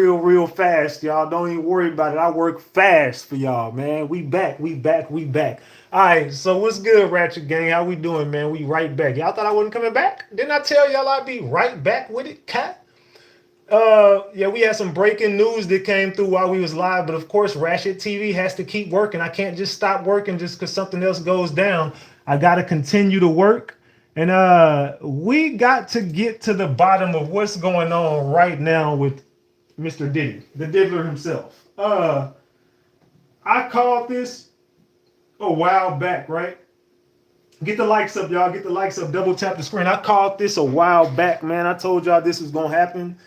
real fast, y'all. Don't even worry about it. I work fast for y'all, man. We back, we back, we back. All right, so what's good, Ratchet Gang? How we doing, man? We right back. Y'all thought I wasn't coming back? Didn't I tell y'all I'd be right back with it, cat? Yeah, we had some breaking news that came through while we was live, but of course, Ratchet TV has to keep working. I can't just stop working just because something else goes down. I got to continue to work, and we got to get to the bottom of what's going on right now with Mr. Diddy, the diddler himself. I called this a while back, right? Get the likes up, y'all. Get the likes up. Double tap the screen. I called this a while back, man. I told y'all this was gonna happen,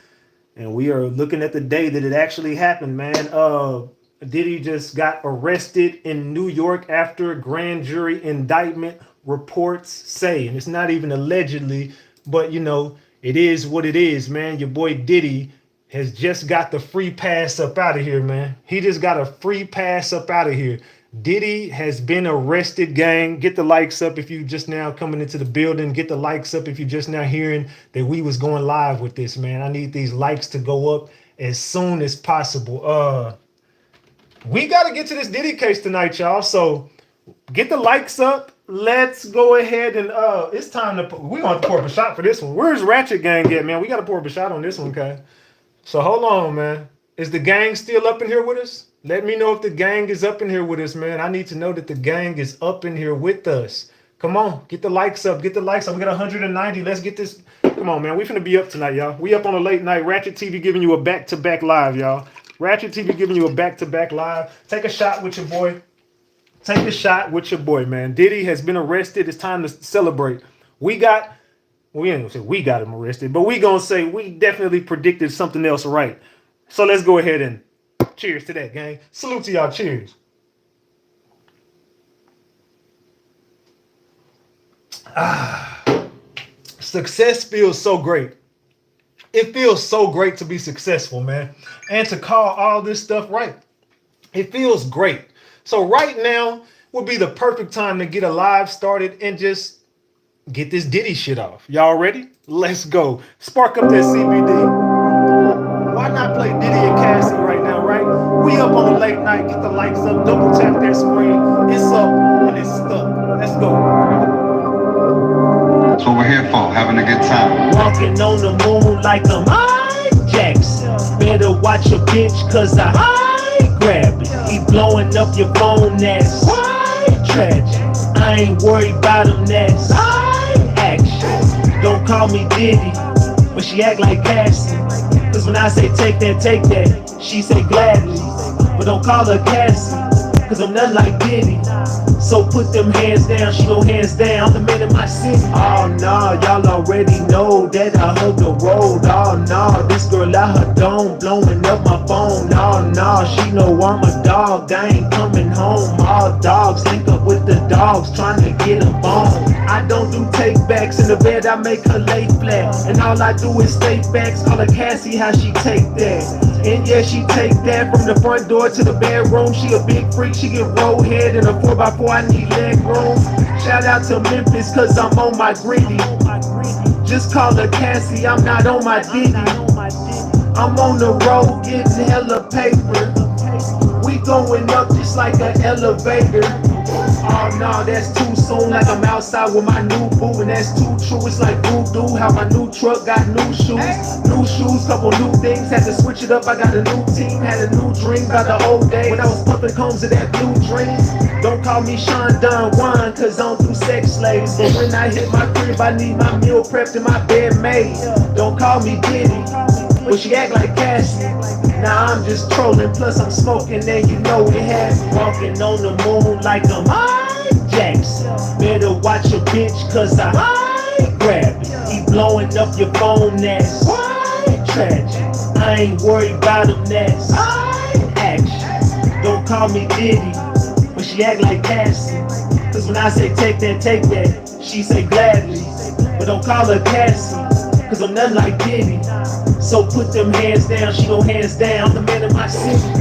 and we are looking at the day that it actually happened, man. Diddy just got arrested in New York after a grand jury indictment, reports say, and it's not even allegedly, but it is what it is, man. Your boy Diddy has just got the free pass up out of here, man. He just got a free pass up out of here. Diddy has been arrested, gang. Get the likes up if you just now coming into the building. Get the likes up if you just now hearing that we was going live with this, man. I need these likes to go up as soon as possible. We got to get to this Diddy case tonight, y'all. So get the likes up. Let's go ahead and it's time to we gonna have to pour up a shot for this one. Where's Ratchet Gang at, man? We got to pour up a shot on this one, okay? So hold on, man. Is the gang still up in here with us? Let me know if the gang is up in here with us, man. I need to know that the gang is up in here with us. Come on, get the likes up. Get the likes up. We got 190. Let's get this. Come on, man. We finna be up tonight, y'all. We up on a late night. Ratchet TV giving you a back-to-back live, y'all. Ratchet TV giving you a back-to-back live. Take a shot with your boy. Take a shot with your boy, man. Diddy has been arrested. It's time to celebrate. We ain't gonna say we got him arrested, but we gonna say we definitely predicted something else right. So let's go ahead and cheers to that, gang. Salute to y'all. Cheers. Success feels so great. It feels so great to be successful, man, and to call all this stuff right. It feels great. So right now would be the perfect time to get a live started and just get this Diddy shit off. Y'all ready? Let's go. Spark up that CBD. Why not play Diddy and Cassie right now, right? We up on the late night. Get the likes up. Double tap that screen. It's up and it's stuck. Let's go. That's what we're here for, having a good time. Walking on the moon like a Mike Jackson. Better watch your bitch, cause I grab it. He blowing up your phone, that's quite tragic. I ain't worried about him, that's action. Don't call me Diddy, but she act like Cassie. Cause when I say take that, she say gladly. But don't call her Cassie, cause I'm nothing like Diddy. So put them hands down, she go hands down, I'm the man in my city. Oh no, y'all already know that I hug the road. Oh no, this girl out her dome, blowing up my phone. Oh no, she know I'm a dog, I ain't coming home. All dogs link up with the dogs, trying to get a bone. I don't do take backs in the bed, I make her lay flat. And all I do is stay facts, call her Cassie, how she take that. And yeah, she take that from the front door to the bedroom. She a big freak, she get roll head in a 4x4, I need leg room. Shout out to Memphis, cause I'm on my gritty. Just call her Cassie, I'm not on my Diddy. I'm on the road getting hella paper. We going up just like an elevator. Oh no, that's too soon, like I'm outside with my new boo. And that's too true, it's like voodoo. How my new truck got new shoes, couple new things. Had to switch it up, I got a new team. Had a new dream about the old days when I was pumping combs of that blue dream. Don't call me Sean Don Juan, cause I don't do sex slaves. But when I hit my crib, I need my meal prepped and my bed made. Don't call me Diddy, but she act like Cassie. Now I'm just trolling, plus I'm smoking, and you know it has. Walking on the moon like a Mike Jackson. Better watch your bitch, cause I grab it. He blowing up your phone, that's quite tragic. I ain't worried about him, that's action. Don't call me Diddy, but she act like Cassie. Cause when I say take that, she say gladly. But don't call her Cassie, cause I'm nothing like Diddy. So put them hands down, she go hands down, I'm the man in my city.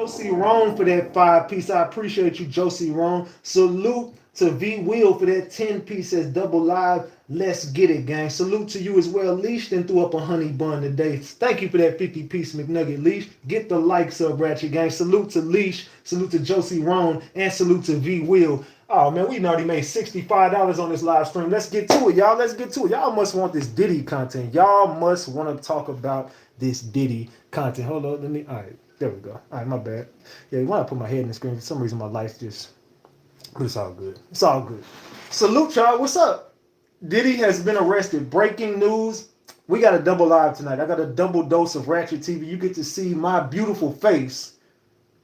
Josie Roan for that 5-piece. I appreciate you, Josie Roan. Salute to V Will for that 10-piece as double live. Let's get it, gang. Salute to you as well. Leash then threw up a honey bun today. Thank you for that 50-piece McNugget, Leash. Get the likes up, Ratchet Gang. Salute to Leash. Salute to Josie Roan. And salute to V Will. Oh, man, we already made $65 on this live stream. Let's get to it, y'all. Let's get to it. Y'all must want this Diddy content. Y'all must want to talk about this Diddy content. Hold on. Let me. All right. There we go. All right, my bad. Yeah, when I put my head in the screen, for some reason my lights just. But it's all good. It's all good. Salute, y'all. What's up? Diddy has been arrested. Breaking news. We got a double live tonight. I got a double dose of Ratchet TV. You get to see my beautiful face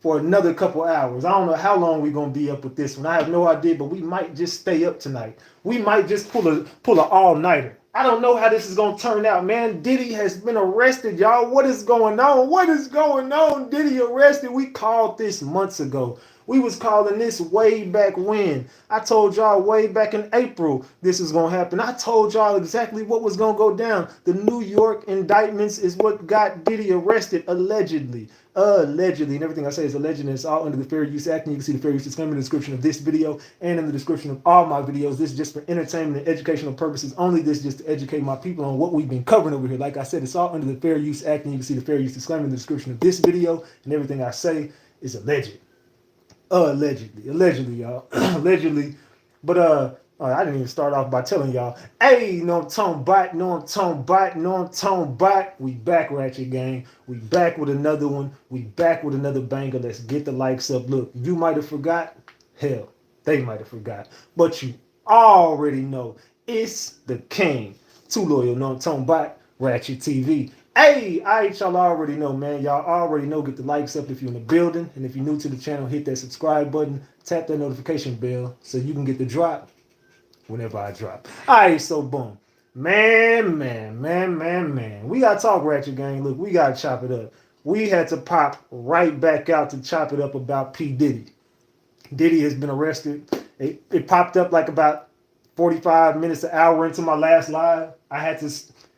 for another couple hours. I don't know how long we're gonna be up with this one. I have no idea, but we might just stay up tonight. We might just pull a all-nighter. I don't know how this is gonna turn out, man. Diddy has been arrested, y'all. What is going on? What is going on? Diddy arrested. We called this months ago. We was calling this way back when. I told y'all way back in April this is going to happen. I told y'all exactly what was going to go down. The New York indictments is what got Diddy arrested, allegedly. Allegedly. And everything I say is alleged, and it's all under the Fair Use Act. And you can see the Fair Use disclaimer in the description of this video and in the description of all my videos. This is just for entertainment and educational purposes. Only this just to educate my people on what we've been covering over here. Like I said, it's all under the Fair Use Act. And you can see the Fair Use disclaimer in the description of this video. And everything I say is alleged. Allegedly, y'all. Allegedly. But I didn't even start off by telling y'all, hey, no I'm talking about. We back, Ratchet Gang. We back with another one. We back with another banger. Let's get the likes up. Look, you might have forgot. Hell, they might have forgot. But you already know it's the king. Too loyal, no I'm talking about Ratchet TV. Hey, all right, y'all already know, man. Y'all already know. Get the likes up if you're in the building. And if you're new to the channel, hit that subscribe button. Tap that notification bell so you can get the drop whenever I drop. All right, so boom. Man. We got to talk, Ratchet Gang. Look, we got to chop it up. We had to pop right back out to chop it up about P. Diddy. Diddy has been arrested. It popped up like about 45 minutes, an hour into my last live. I had to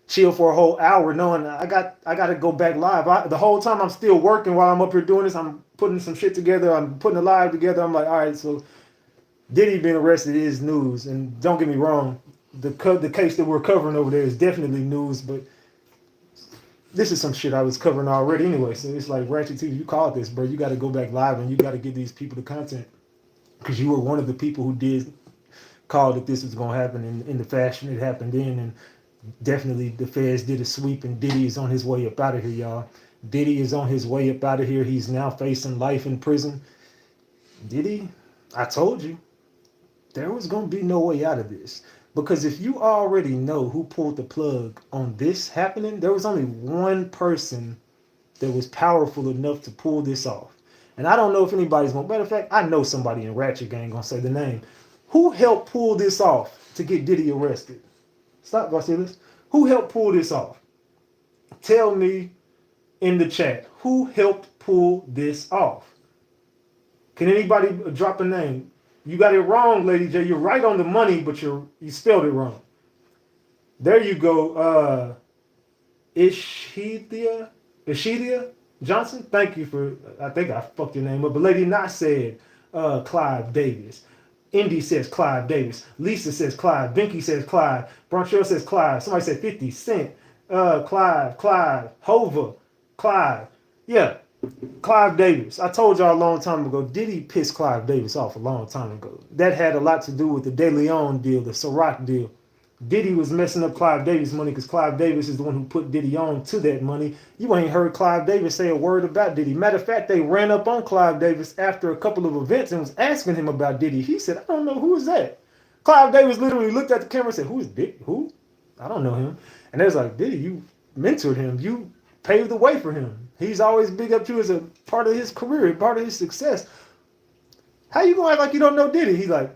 chill for a whole hour knowing I got to go back live. The whole time I'm still working while I'm up here doing this. I'm putting some shit together. I'm putting a live together. I'm like, all right, so Diddy being arrested is news. And don't get me wrong, the case that we're covering over there is definitely news, but this is some shit I was covering already anyway. So it's like, Ratchet TV, you called this, bro. You got to go back live and you got to give these people the content because you were one of the people who did call that this was going to happen in the fashion it happened in. And definitely the feds did a sweep and Diddy is on his way up out of here, y'all. Diddy is on his way up out of here. He's now facing life in prison. Diddy, I told you, there was going to be no way out of this. Because if you already know who pulled the plug on this happening, there was only one person that was powerful enough to pull this off. And I don't know if anybody's going to, matter of fact, I know somebody in Ratchet Gang going to say the name. Who helped pull this off to get Diddy arrested? Stop, Garcilas. Who helped pull this off? Tell me in the chat. Who helped pull this off? Can anybody drop a name? You got it wrong, Lady J. You're right on the money, but you spelled it wrong. There you go. Ishithia Johnson. Thank you for, I think I fucked your name up, but Lady Not said Clive Davis. Indy says Clive Davis. Lisa says Clive. Binky says Clive. Bronchell says Clive. Somebody said 50 Cent. Clive. Hova. Clive. Yeah. Clive Davis. I told y'all a long time ago, Diddy pissed Clive Davis off a long time ago. That had a lot to do with the De Leon deal, the Ciroc deal. Diddy was messing up Clive Davis' money because Clive Davis is the one who put Diddy on to that money. You ain't heard Clive Davis say a word about Diddy. Matter of fact, they ran up on Clive Davis after a couple of events and was asking him about Diddy. He said, I don't know, who is that? Clive Davis literally looked at the camera and said, who is Diddy? Who? I don't know him. And they was like, Diddy, you mentored him. You paved the way for him. He's always big up to you as a part of his career, part of his success. How you gonna act like you don't know Diddy? He's like,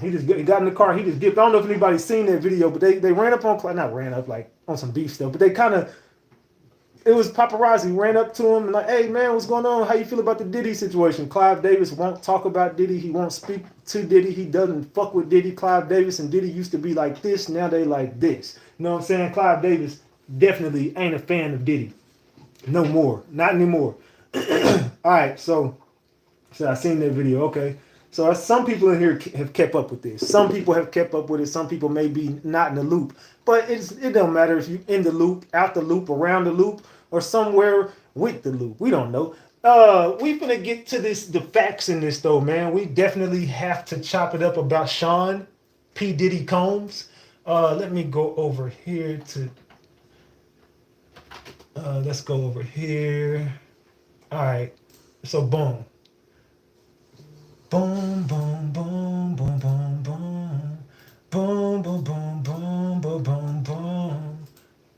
he just got in the car. He just dipped. I don't know if anybody's seen that video, but they ran up on, not ran up like on some beef stuff, but they kind of, it was paparazzi ran up to him and like, hey man, what's going on? How you feel about the Diddy situation? Clive Davis won't talk about Diddy. He won't speak to Diddy. He doesn't fuck with Diddy. Clive Davis and Diddy used to be like this. Now they like this. You know what I'm saying? Clive Davis definitely ain't a fan of Diddy. No more. Not anymore. All right, so I seen that video. Okay, so some people in here have kept up with this. Some people have kept up with it. Some people may be not in the loop. But it don't matter if you in the loop, out the loop, around the loop, or somewhere with the loop. We don't know. We finna get to the facts in this though, man. We definitely have to chop it up about Sean P. Diddy Combs. Let me go over here to. Let's go over here. All right. So boom. Boom, boom, boom, boom, boom, boom. Boom, boom, boom, boom, boom, boom, boom.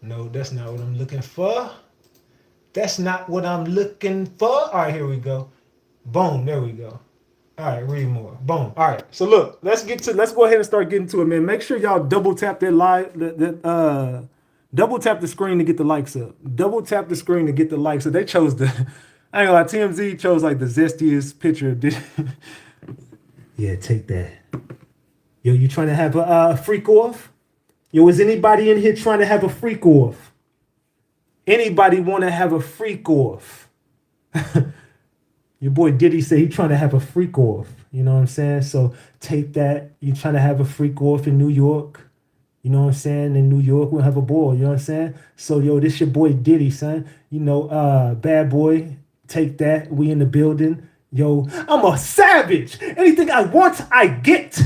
No, that's not what I'm looking for. That's not what I'm looking for. All right, here we go. Boom, there we go. All right, read more. Boom. All right. So look, let's go ahead and start getting to it, man. Make sure y'all double tap that double tap the screen to get the likes up. Double tap the screen to get the likes up. They chose I ain't gonna lie, TMZ chose like the zestiest picture of this. Yeah, take that. Yo, you trying to have a freak off? Yo, is anybody in here trying to have a freak off? Anybody want to have a freak off? Your boy Diddy said he trying to have a freak off. You know what I'm saying? So take that. You trying to have a freak off in New York. You know what I'm saying? In New York, we'll have a ball. You know what I'm saying? So, yo, this your boy Diddy, son. You know, bad boy, take that. We in the building. Yo, I'm a savage. Anything I want, I get.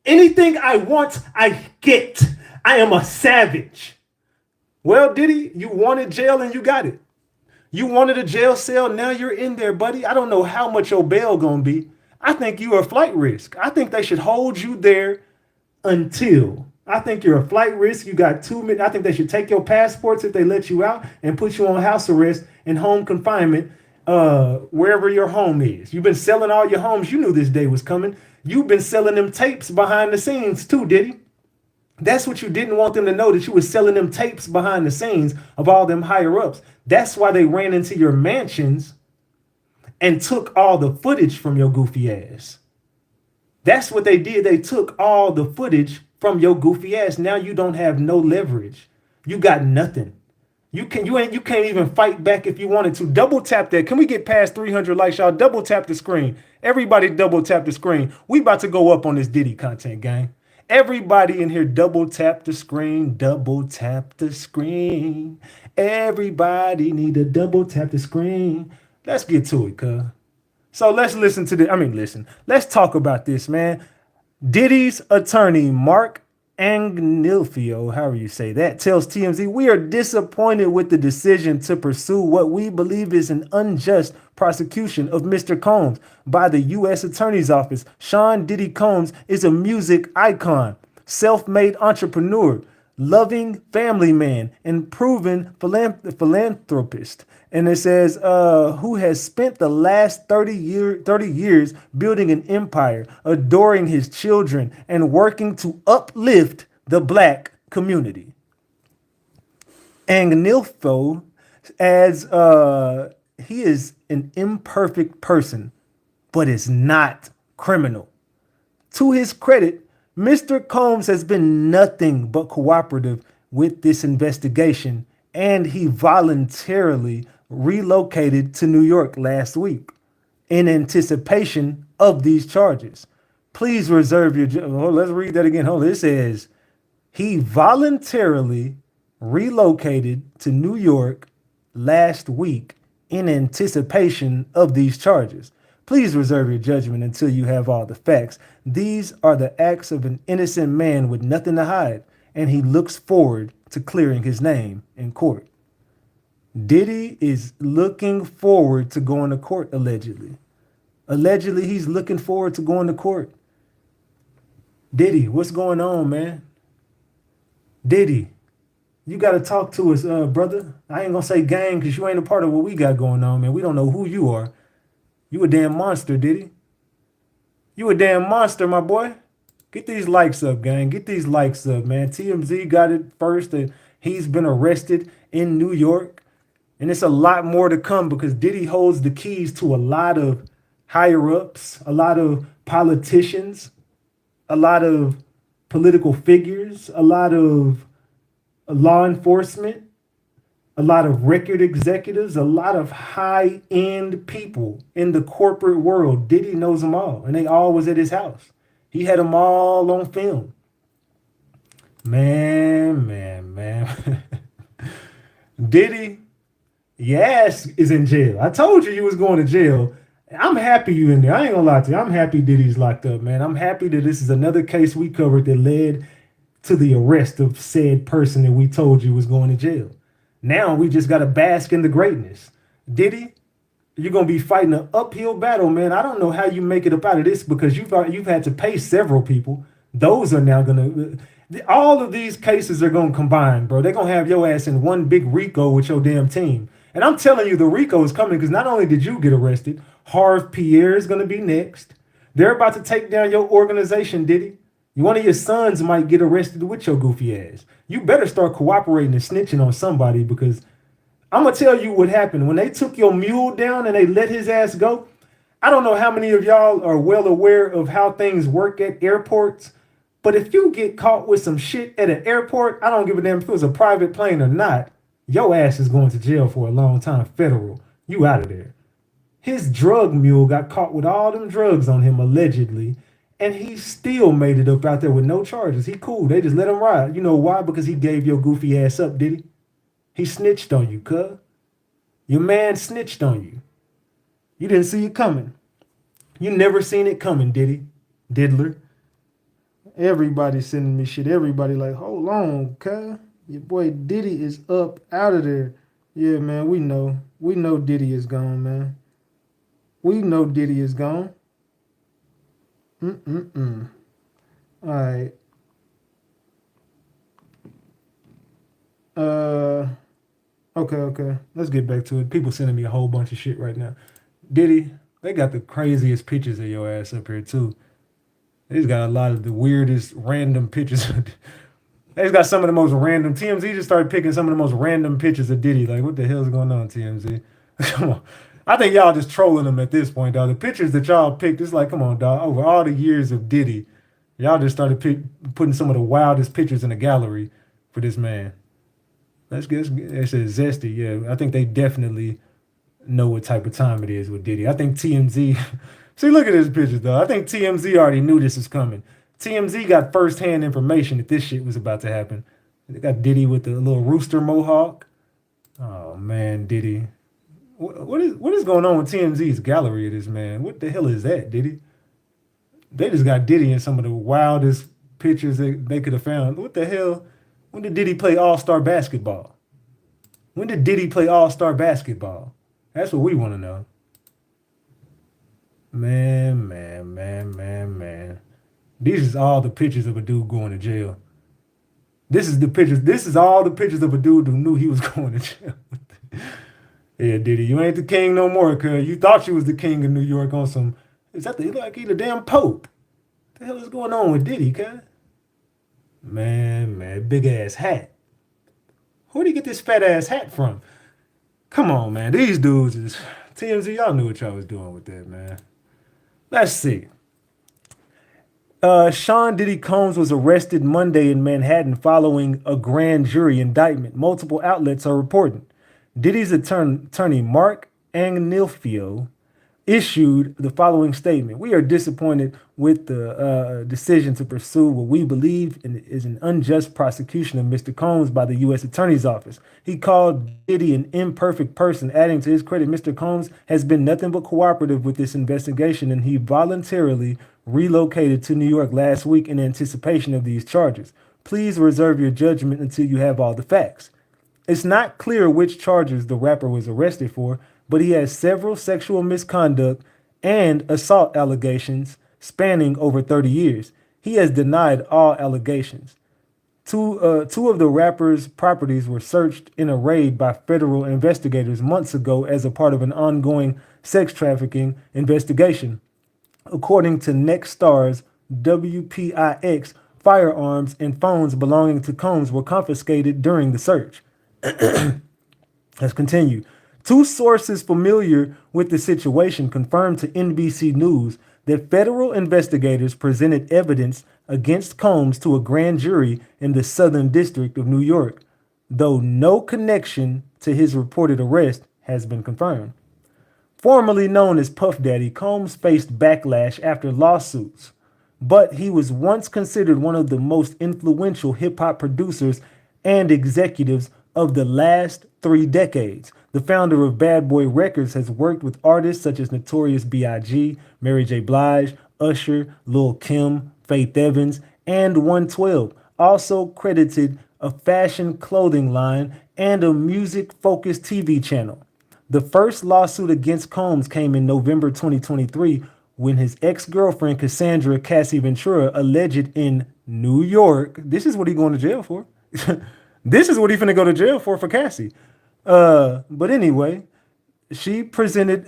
Anything I want, I get. I am a savage. Well, Diddy, you wanted jail and you got it. You wanted a jail cell, now you're in there, buddy. I don't know how much your bail gonna be. I think you're a flight risk. I think they should hold you there until. I think you're a flight risk. You got 2 minutes. I think they should take your passports if they let you out and put you on house arrest and home confinement wherever your home is. You've been selling all your homes. You knew this day was coming. You've been selling them tapes behind the scenes too, Diddy. That's what you didn't want them to know, that you were selling them tapes behind the scenes of all them higher ups. That's why they ran into your mansions and took all the footage from your goofy ass. That's what they did. They took all the footage from your goofy ass. Now you don't have no leverage. You got nothing. You can't even fight back if you wanted to. Double tap that. Can we get past 300 likes, y'all? Double tap the screen. Everybody double tap the screen. We about to go up on this Diddy content, gang. Everybody in here, double tap the screen, double tap the screen. Everybody need to double tap the screen. Let's get to it, cuz. So let's let's talk about this, man. Diddy's attorney, Mark Agnifilo, however you say that, tells TMZ, we are disappointed with the decision to pursue what we believe is an unjust prosecution of Mr. Combs by the U.S. Attorney's Office. Sean Diddy Combs is a music icon, self-made entrepreneur, loving family man, and proven philanthropist. And it says, who has spent the last 30 years building an empire, adoring his children, and working to uplift the black community. Agnifilo adds, he is an imperfect person, but is not criminal. To his credit, Mr. Combs has been nothing but cooperative with this investigation, and he voluntarily relocated to New York last week in anticipation of these charges. Please reserve your... let's read that again. It says, he voluntarily relocated to New York last week in anticipation of these charges. Please reserve your judgment until you have all the facts. These are the acts of an innocent man with nothing to hide, and he looks forward to clearing his name in court. Diddy is looking forward to going to court, allegedly. Allegedly, he's looking forward to going to court. Diddy, what's going on, man? Diddy, you got to talk to us, brother. I ain't going to say gang because you ain't a part of what we got going on, man. We don't know who you are. You a damn monster, Diddy. You a damn monster, my boy. Get these likes up, gang. Get these likes up, man. TMZ got it first that he's been arrested in New York. And it's a lot more to come because Diddy holds the keys to a lot of higher-ups, a lot of politicians, a lot of political figures, a lot of law enforcement. a lot of record executives, a lot of high-end people in the corporate world. Diddy knows them all, and they all was at his house. He had them all on film. Man. Diddy, your ass is in jail. I told you was going to jail. I'm happy you in there. I ain't gonna lie to you. I'm happy Diddy's locked up, man. I'm happy that this is another case we covered that led to the arrest of said person that we told you was going to jail. Now we just got to bask in the greatness. Diddy, you're going to be fighting an uphill battle, man. I don't know how you make it up out of this because you've had to pay several people. Those are now going to, all of these cases are going to combine, bro. They're going to have your ass in one big RICO with your damn team. And I'm telling you, the RICO is coming because not only did you get arrested, Harv Pierre is going to be next. They're about to take down your organization, Diddy. One of your sons might get arrested with your goofy ass. You better start cooperating and snitching on somebody because I'm going to tell you what happened. When they took your mule down and they let his ass go, I don't know how many of y'all are well aware of how things work at airports, but if you get caught with some shit at an airport, I don't give a damn if it was a private plane or not, your ass is going to jail for a long time, federal. You out of there. His drug mule got caught with all them drugs on him, allegedly, and he still made it up out there with no charges. He cool. They just let him ride. You know why? Because he gave your goofy ass up, did he? He snitched on you, cuz. Your man snitched on you. You didn't see it coming. You never seen it coming, did he? Diddler. Everybody sending me shit. Everybody like, hold on, cuz. Your boy Diddy is up out of there. Yeah, man, we know. We know Diddy is gone, man. We know Diddy is gone. All right. Okay. Let's get back to it. People sending me a whole bunch of shit right now. Diddy, they got the craziest pictures of your ass up here too. They just got a lot of the weirdest random pictures. They just got some of the most random. TMZ just started picking some of the most random pictures of Diddy. Like, what the hell's going on, TMZ? Come on. I think y'all just trolling him at this point, dog. The pictures that y'all picked, it's like, come on, dog. Over all the years of Diddy, y'all just started putting some of the wildest pictures in the gallery for this man. Let's get it says zesty. Yeah, I think they definitely know what type of time it is with Diddy. I think TMZ. See, look at this picture, though. I think TMZ already knew this was coming. TMZ got firsthand information that this shit was about to happen. They got Diddy with the little rooster mohawk. Oh man, Diddy. What is going on with TMZ's gallery of this man? What the hell is that, Diddy? They just got Diddy in some of the wildest pictures they could have found. What the hell? When did Diddy play All-Star basketball? When did Diddy play All-Star basketball? That's what we want to know. Man. These is all the pictures of a dude going to jail. This is all the pictures of a dude who knew he was going to jail. Yeah, Diddy, you ain't the king no more, cuz you thought you was the king of New York on some. Is that he like he the damn Pope? What the hell is going on with Diddy, cuz? Man, big ass hat. Where'd he get this fat ass hat from? Come on, man. These dudes is TMZ, y'all knew what y'all was doing with that, man. Let's see. Sean Diddy Combs was arrested Monday in Manhattan following a grand jury indictment. Multiple outlets are reporting. Diddy's attorney, Mark Agnifilo, issued the following statement. We are disappointed with the decision to pursue what we believe is an unjust prosecution of Mr. Combs by the U.S. Attorney's Office. He called Diddy an imperfect person, adding to his credit, Mr. Combs has been nothing but cooperative with this investigation, and he voluntarily relocated to New York last week in anticipation of these charges. Please reserve your judgment until you have all the facts. It's not clear which charges the rapper was arrested for, but he has several sexual misconduct and assault allegations spanning over 30 years. He has denied all allegations. Two of the rapper's properties were searched in a raid by federal investigators months ago as a part of an ongoing sex trafficking investigation. According to Nextstar's WPIX, firearms and phones belonging to Combs were confiscated during the search. Let's continue. Two sources familiar with the situation confirmed to NBC News that federal investigators presented evidence against Combs to a grand jury in the Southern District of New York. though no connection to his reported arrest has been confirmed. Formerly known as Puff Daddy, Combs faced backlash after lawsuits, but he was once considered one of the most influential hip hop producers and executives of the last 3 decades. The founder of Bad Boy Records has worked with artists such as Notorious B.I.G., Mary J. Blige, Usher, Lil Kim, Faith Evans, and 112. Also credited a fashion clothing line and a music-focused TV channel. The first lawsuit against Combs came in November 2023 when his ex-girlfriend Cassandra Cassie Ventura alleged in New York. This is what he going to jail for. This is what he finna go to jail for Cassie. But anyway, she presented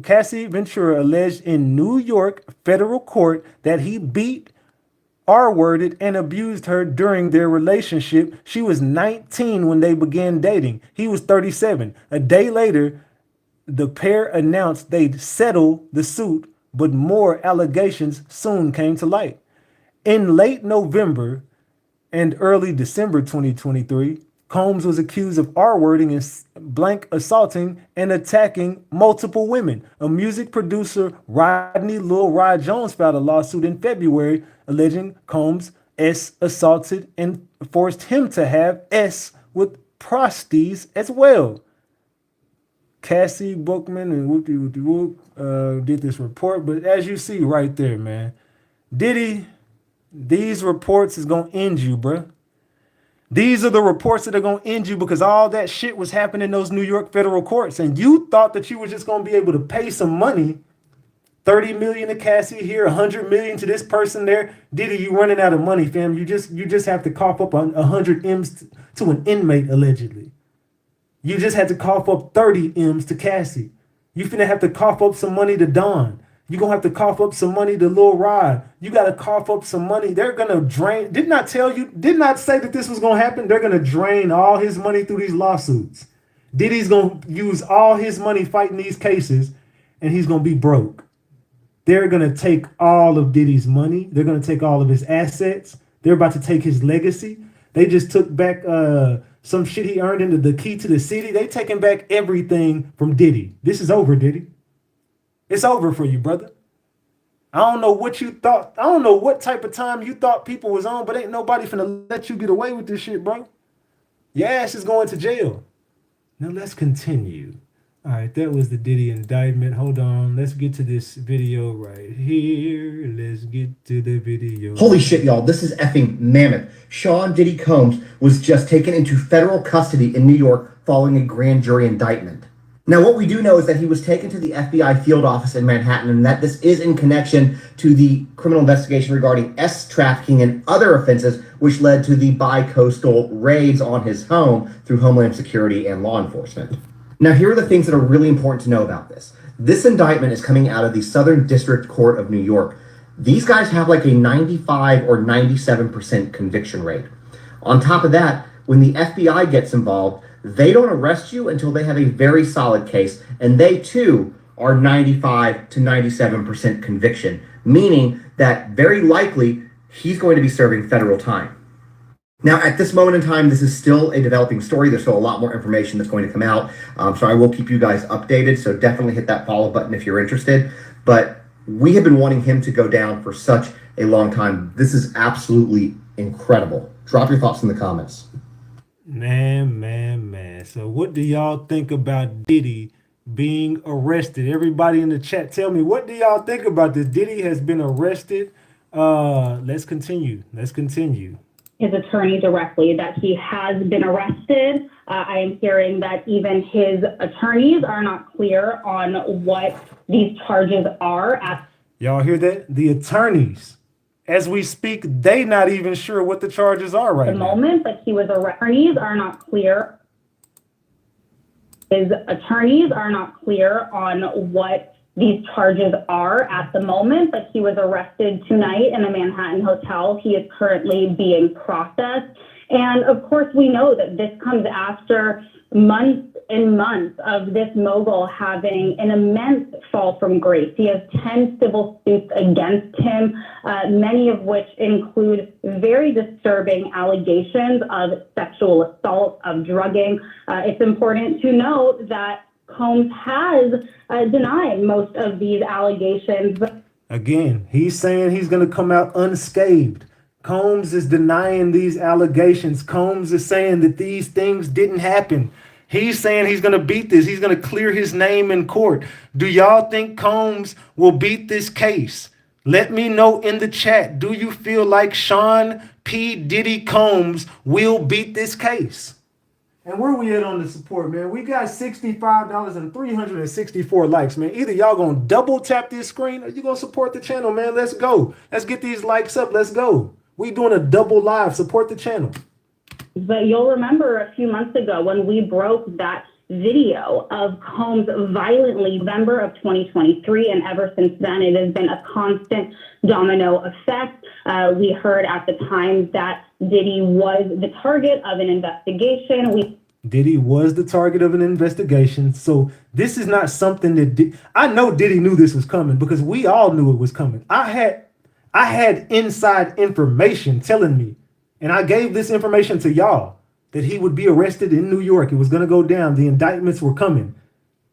Cassie Ventura alleged in New York federal court that he beat, R-worded, and abused her during their relationship. She was 19 when they began dating. He was 37. A day later, the pair announced they'd settle the suit, but more allegations soon came to light. In late November and early December 2023, Combs was accused of R-wording and blank assaulting and attacking multiple women. A music producer, Rodney Lil Rod Jones, filed a lawsuit in February alleging Combs S assaulted and forced him to have S with prosties as well. Cassie Bookman and Whoop did this report, but as you see right there, man, Diddy, these reports is gonna end you, bruh. These are the reports that are going to end you because all that shit was happening in those New York federal courts. And you thought that you were just going to be able to pay some money, 30 million to Cassie here, 100 million to this person there. Diddy, you running out of money, fam. You just have to cough up 100 M's to an inmate, allegedly. You just had to cough up 30 M's to Cassie. You finna have to cough up some money to Don. You're going to have to cough up some money to Lil Rod. You got to cough up some money. They're going to drain. Did not say that this was going to happen. They're going to drain all his money through these lawsuits. Diddy's going to use all his money fighting these cases, and he's going to be broke. They're going to take all of Diddy's money. They're going to take all of his assets. They're about to take his legacy. They just took back some shit he earned into the key to the city. They taking back everything from Diddy. This is over, Diddy. It's over for you, brother. I don't know what you thought. I don't know what type of time you thought people was on, but ain't nobody finna let you get away with this shit, bro. Your ass is going to jail. Now let's continue. All right, that was the Diddy indictment. Hold on. Let's get to this video right here. Let's get to the video. Holy shit, y'all. This is effing mammoth. Sean Diddy Combs was just taken into federal custody in New York following a grand jury indictment. Now, what we do know is that he was taken to the FBI field office in Manhattan, and that this is in connection to the criminal investigation regarding S trafficking and other offenses, which led to the bi-coastal raids on his home through Homeland Security and law enforcement. Now, here are the things that are really important to know about this. This indictment is coming out of the Southern District Court of New York. These guys have like a 95 or 97% conviction rate. On top of that, when the FBI gets involved, they don't arrest you until they have a very solid case, and they too are 95 to 97% conviction, meaning that very likely he's going to be serving federal time. Now, at this moment in time, this is still a developing story. There's still a lot more information that's going to come out, so I will keep you guys updated, so definitely hit that follow button if you're interested. But we have been wanting him to go down for such a long time. This is absolutely incredible. Drop your thoughts in the comments. Man. So what do y'all think about Diddy being arrested? Everybody in the chat, tell me, what do y'all think about this? Diddy has been arrested. Let's continue. His attorney directly that he has been arrested. I am hearing that even his attorneys are not clear on what these charges are. Y'all hear that? The attorneys. As we speak, they not even sure what the charges are right now. The moment that he was arrested, attorneys are not clear. His attorneys are not clear on what these charges are at the moment, but he was arrested tonight in a Manhattan hotel. He is currently being processed, And of course, we know that this comes after months and months of this mogul having an immense fall from grace. He has 10 civil suits against him, many of which include very disturbing allegations of sexual assault, of drugging. It's important to note that Combs has denied most of these allegations. Again, he's saying he's going to come out unscathed. Combs is denying these allegations. Combs is saying that these things didn't happen. He's saying he's going to beat this. He's going to clear his name in court. Do y'all think Combs will beat this case? Let me know in the chat. Do you feel like Sean P. Diddy Combs will beat this case? And where we at on the support, man? We got $65 and 364 likes, man. Either y'all gonna double tap this screen or you gonna support the channel, man. Let's go. Let's get these likes up. Let's go. We doing a double live. Support the channel. But you'll remember a few months ago when we broke that video of Combs violently, November of 2023, and ever since then it has been a constant domino effect. We heard at the time that Diddy was the target of an investigation. Diddy was the target of an investigation. So this is not something that I know Diddy knew this was coming because we all knew it was coming. I had inside information telling me, and I gave this information to y'all, that he would be arrested in New York. It was going to go down. The indictments were coming.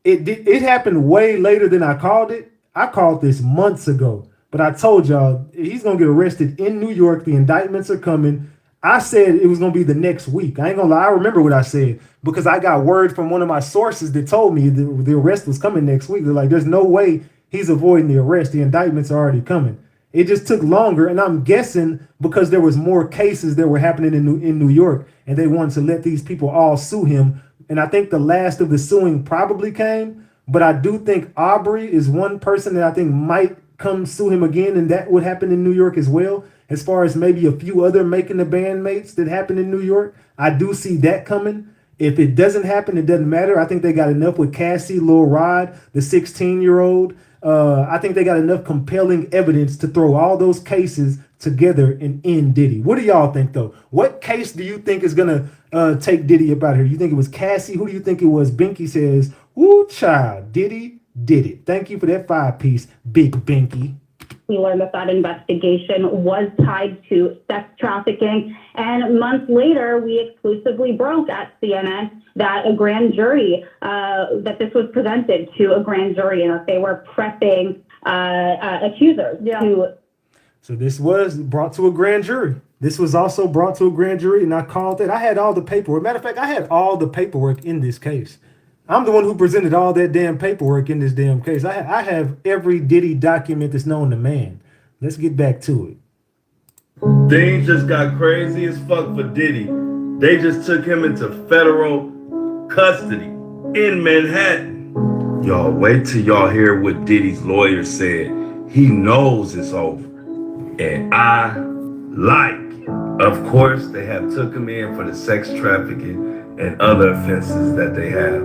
It happened way later than I called it. I called this months ago, but I told y'all he's going to get arrested in New York. The indictments are coming. I said it was going to be the next week. I ain't going to lie. I remember what I said because I got word from one of my sources that told me the arrest was coming next week. They're like, there's no way he's avoiding the arrest. The indictments are already coming. It just took longer, and I'm guessing because there was more cases that were happening in New York, and they wanted to let these people all sue him. And I think the last of the suing probably came, but I do think Aubrey is one person that I think might come sue him again, and that would happen in New York as well. As far as maybe a few other Making the Bandmates that happened in New York, I do see that coming. If it doesn't happen, it doesn't matter. I think they got enough with Cassie, Lil Rod, the 16-year-old. I think they got enough compelling evidence to throw all those cases together and end Diddy. What do y'all think, though? What case do you think is going to take Diddy up out here? You think it was Cassie? Who do you think it was? Binky says, "Woo, child, Diddy did it." Thank you for that 5-piece, Big Binky. We learned that investigation was tied to sex trafficking. And months later, we exclusively broke at CNN that a grand jury, that this was presented to a grand jury and that they were prepping accusers. So this was brought to a grand jury. This was also brought to a grand jury, and I called it. I had all the paperwork. Matter of fact, I had all the paperwork in this case. I'm the one who presented all that damn paperwork in this damn case. I have every Diddy document that's known to man. Let's get back to it. Things just got crazy as fuck for Diddy. They just took him into federal custody in Manhattan. Y'all wait till y'all hear what Diddy's lawyer said. He knows it's over. And I like it. Of course, they have took him in for the sex trafficking and other offenses that they have.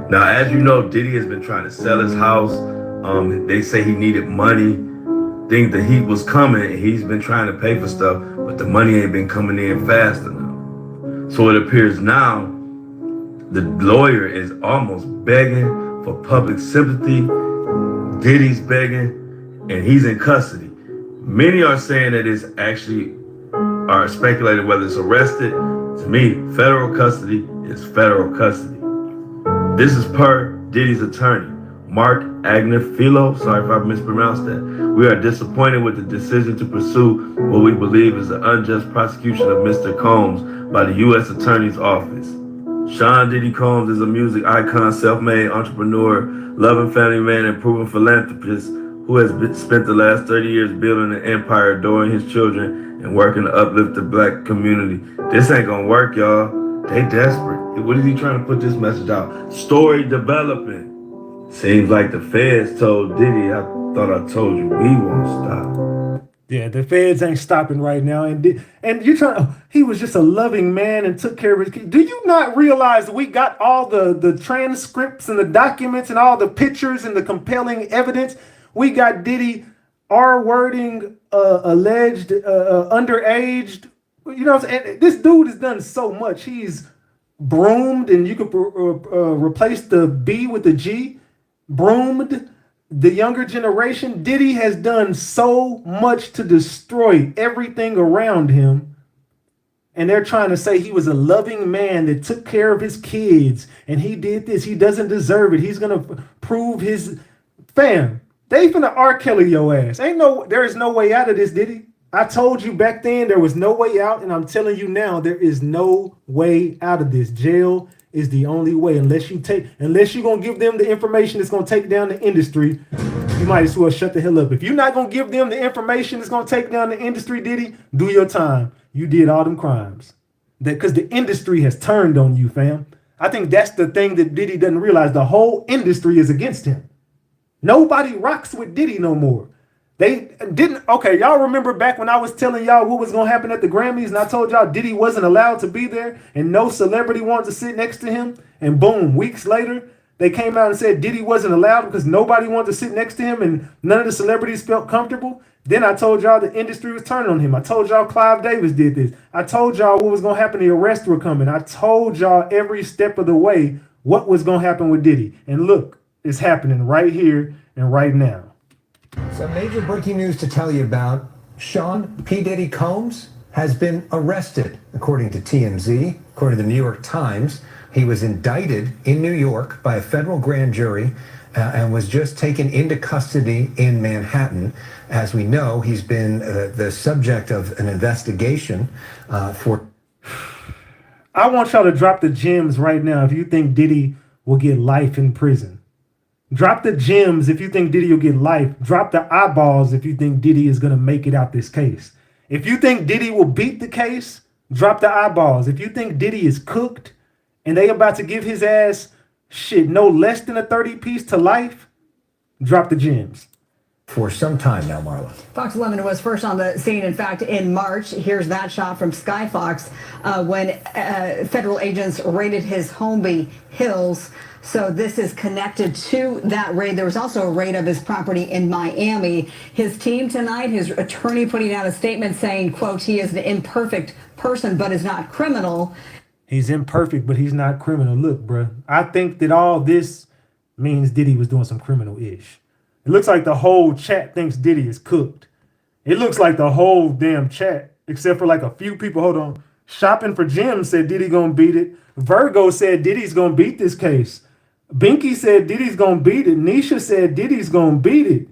Now, as you know, Diddy has been trying to sell his house. They say he needed money. Think the heat was coming, and he's been trying to pay for stuff, but the money ain't been coming in fast enough. So it appears now the lawyer is almost begging for public sympathy. Diddy's begging, and he's in custody. Many are saying that it's actually, are speculating whether it's arrested. To me, federal custody is federal custody. This is per Diddy's attorney, Mark Agnifilo. Sorry if I mispronounced that. We are disappointed with the decision to pursue what we believe is an unjust prosecution of Mr. Combs by the U.S. Attorney's Office. Sean Diddy Combs is a music icon, self-made entrepreneur, loving family man, and proven philanthropist who has spent the last 30 years building an empire, adoring his children, and working to uplift the black community. This ain't gonna work, y'all. They desperate. What is he trying to put this message out? Story developing. Seems like the feds told Diddy, I thought I told you we won't stop. Yeah, the feds ain't stopping right now. And you're trying, he was just a loving man and took care of his kids. Do you not realize we got all the transcripts and the documents and all the pictures and the compelling evidence? We got Diddy R-wording alleged underage You know what I'm saying? This dude has done so much. He's broomed, and you could replace the B with the G. Broomed the younger generation. Diddy has done so much to destroy everything around him. And they're trying to say he was a loving man that took care of his kids. And he did this. He doesn't deserve it. He's going to prove his fam. They finna R. Kelly your ass. There is no way out of this, Diddy. I told you back then there was no way out, and I'm telling you now there is no way out of this. Jail is the only way, unless you're gonna give them the information that's gonna take down the industry. You might as well shut the hell up. If you're not gonna give them the information that's gonna take down the industry, Diddy, do your time. You did all them crimes. Because the industry has turned on you, fam. I think that's the thing that Diddy doesn't realize. The whole industry is against him. Nobody rocks with Diddy no more. They didn't. Okay, y'all remember back when I was telling y'all what was going to happen at the Grammys, and I told y'all Diddy wasn't allowed to be there and no celebrity wanted to sit next to him, and boom, weeks later they came out and said Diddy wasn't allowed because nobody wanted to sit next to him and none of the celebrities felt comfortable. Then I told y'all the industry was turning on him. I told y'all Clive Davis did this. I told y'all what was going to happen. The arrests were coming. I told y'all every step of the way what was going to happen with Diddy. And look, it's happening right here and right now. Some major breaking news to tell you about. Sean P. Diddy Combs has been arrested, according to TMZ. According to the New York Times, he was indicted in New York by a federal grand jury and was just taken into custody in Manhattan. As we know, he's been the subject of an investigation for... I want y'all to drop the gems right now if you think Diddy will get life in prison. Drop the gems if you think Diddy will get life. Drop the eyeballs if you think Diddy is going to make it out this case. If you think Diddy will beat the case, drop the eyeballs. If you think Diddy is cooked and they about to give his ass no less than a 30-piece to life, drop the gems. For some time now, Marla. Fox 11 was first on the scene, in fact, in March. Here's that shot from Sky Fox when federal agents raided his Holmby Hills. So this is connected to that raid. There was also a raid of his property in Miami. His team tonight, his attorney putting out a statement saying, quote, he is an imperfect person, but is not criminal. He's imperfect, but he's not criminal. Look, bro, I think that all this means Diddy was doing some criminal-ish. It looks like the whole chat thinks Diddy is cooked. It looks like the whole damn chat, except for like a few people. Hold on. Shopping for Jim said Diddy gonna beat it. Virgo said Diddy's gonna beat this case. Binky said Diddy's gonna beat it. Nisha said Diddy's gonna beat it.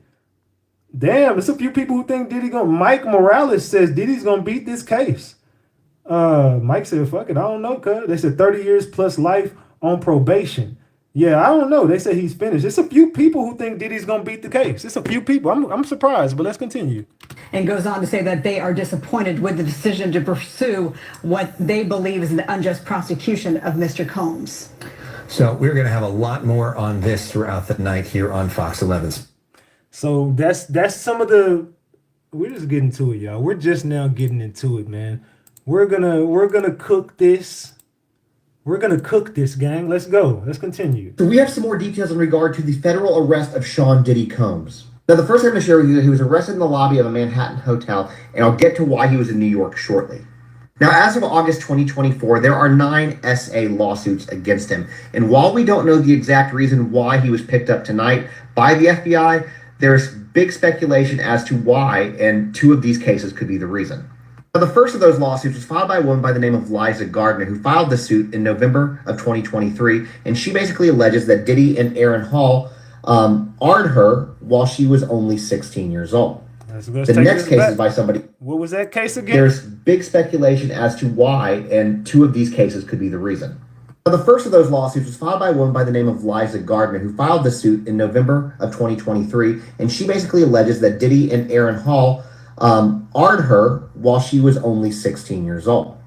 Damn, there's a few people who think Diddy gonna... Mike Morales says Diddy's gonna beat this case. Mike said, fuck it, I don't know, cuz. They said 30 years plus life on probation. Yeah, I don't know. They said he's finished. It's a few people who think Diddy's gonna beat the case. It's a few people. I'm surprised, but let's continue. And goes on to say that they are disappointed with the decision to pursue what they believe is an unjust prosecution of Mr. Combs. So we're going to have a lot more on this throughout the night here on Fox 11. So that's some of the... We're just getting to it, y'all. We're just now getting into it, man. We're gonna cook this. We're gonna cook this, gang. Let's go. Let's continue. So we have some more details in regard to the federal arrest of Sean Diddy Combs. Now, the first thing I'm going to share with you is that he was arrested in the lobby of a Manhattan hotel, and I'll get to why he was in New York shortly. Now, as of August 2024, there are 9 SA lawsuits against him. And while we don't know the exact reason why he was picked up tonight by the FBI, there's big speculation as to why, and 2 of these cases could be the reason. Now, the first of those lawsuits was filed by a woman by the name of Liza Gardner, who filed the suit in November of 2023, and she basically alleges that Diddy and Aaron Hall armed her while she was only 16 years old. The next case is by somebody... What was that case again? There's big speculation as to why, and 2 of these cases could be the reason. Now, the first of those lawsuits was filed by a woman by the name of Liza Gardner, who filed the suit in November of 2023, and she basically alleges that Diddy and Aaron Hall armed her while she was only 16 years old.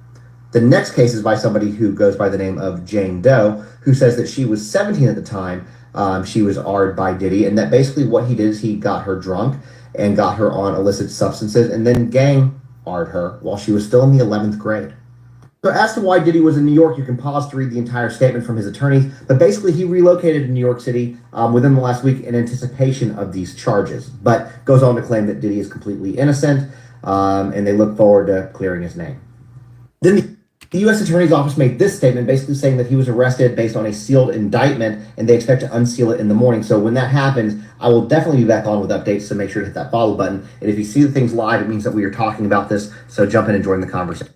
The next case is by somebody who goes by the name of Jane Doe, who says that she was 17 at the time she was armed by Diddy, and that basically what he did is he got her drunk and got her on illicit substances, and then gang-armed her while she was still in the 11th grade. So as to why Diddy was in New York, you can pause to read the entire statement from his attorneys, but basically he relocated to New York City within the last week in anticipation of these charges, but goes on to claim that Diddy is completely innocent, and they look forward to clearing his name. Then the U.S. Attorney's Office made this statement basically saying that he was arrested based on a sealed indictment and they expect to unseal it in the morning. So when that happens, I will definitely be back on with updates, so make sure to hit that follow button. And if you see the things live, it means that we are talking about this. So jump in and join the conversation.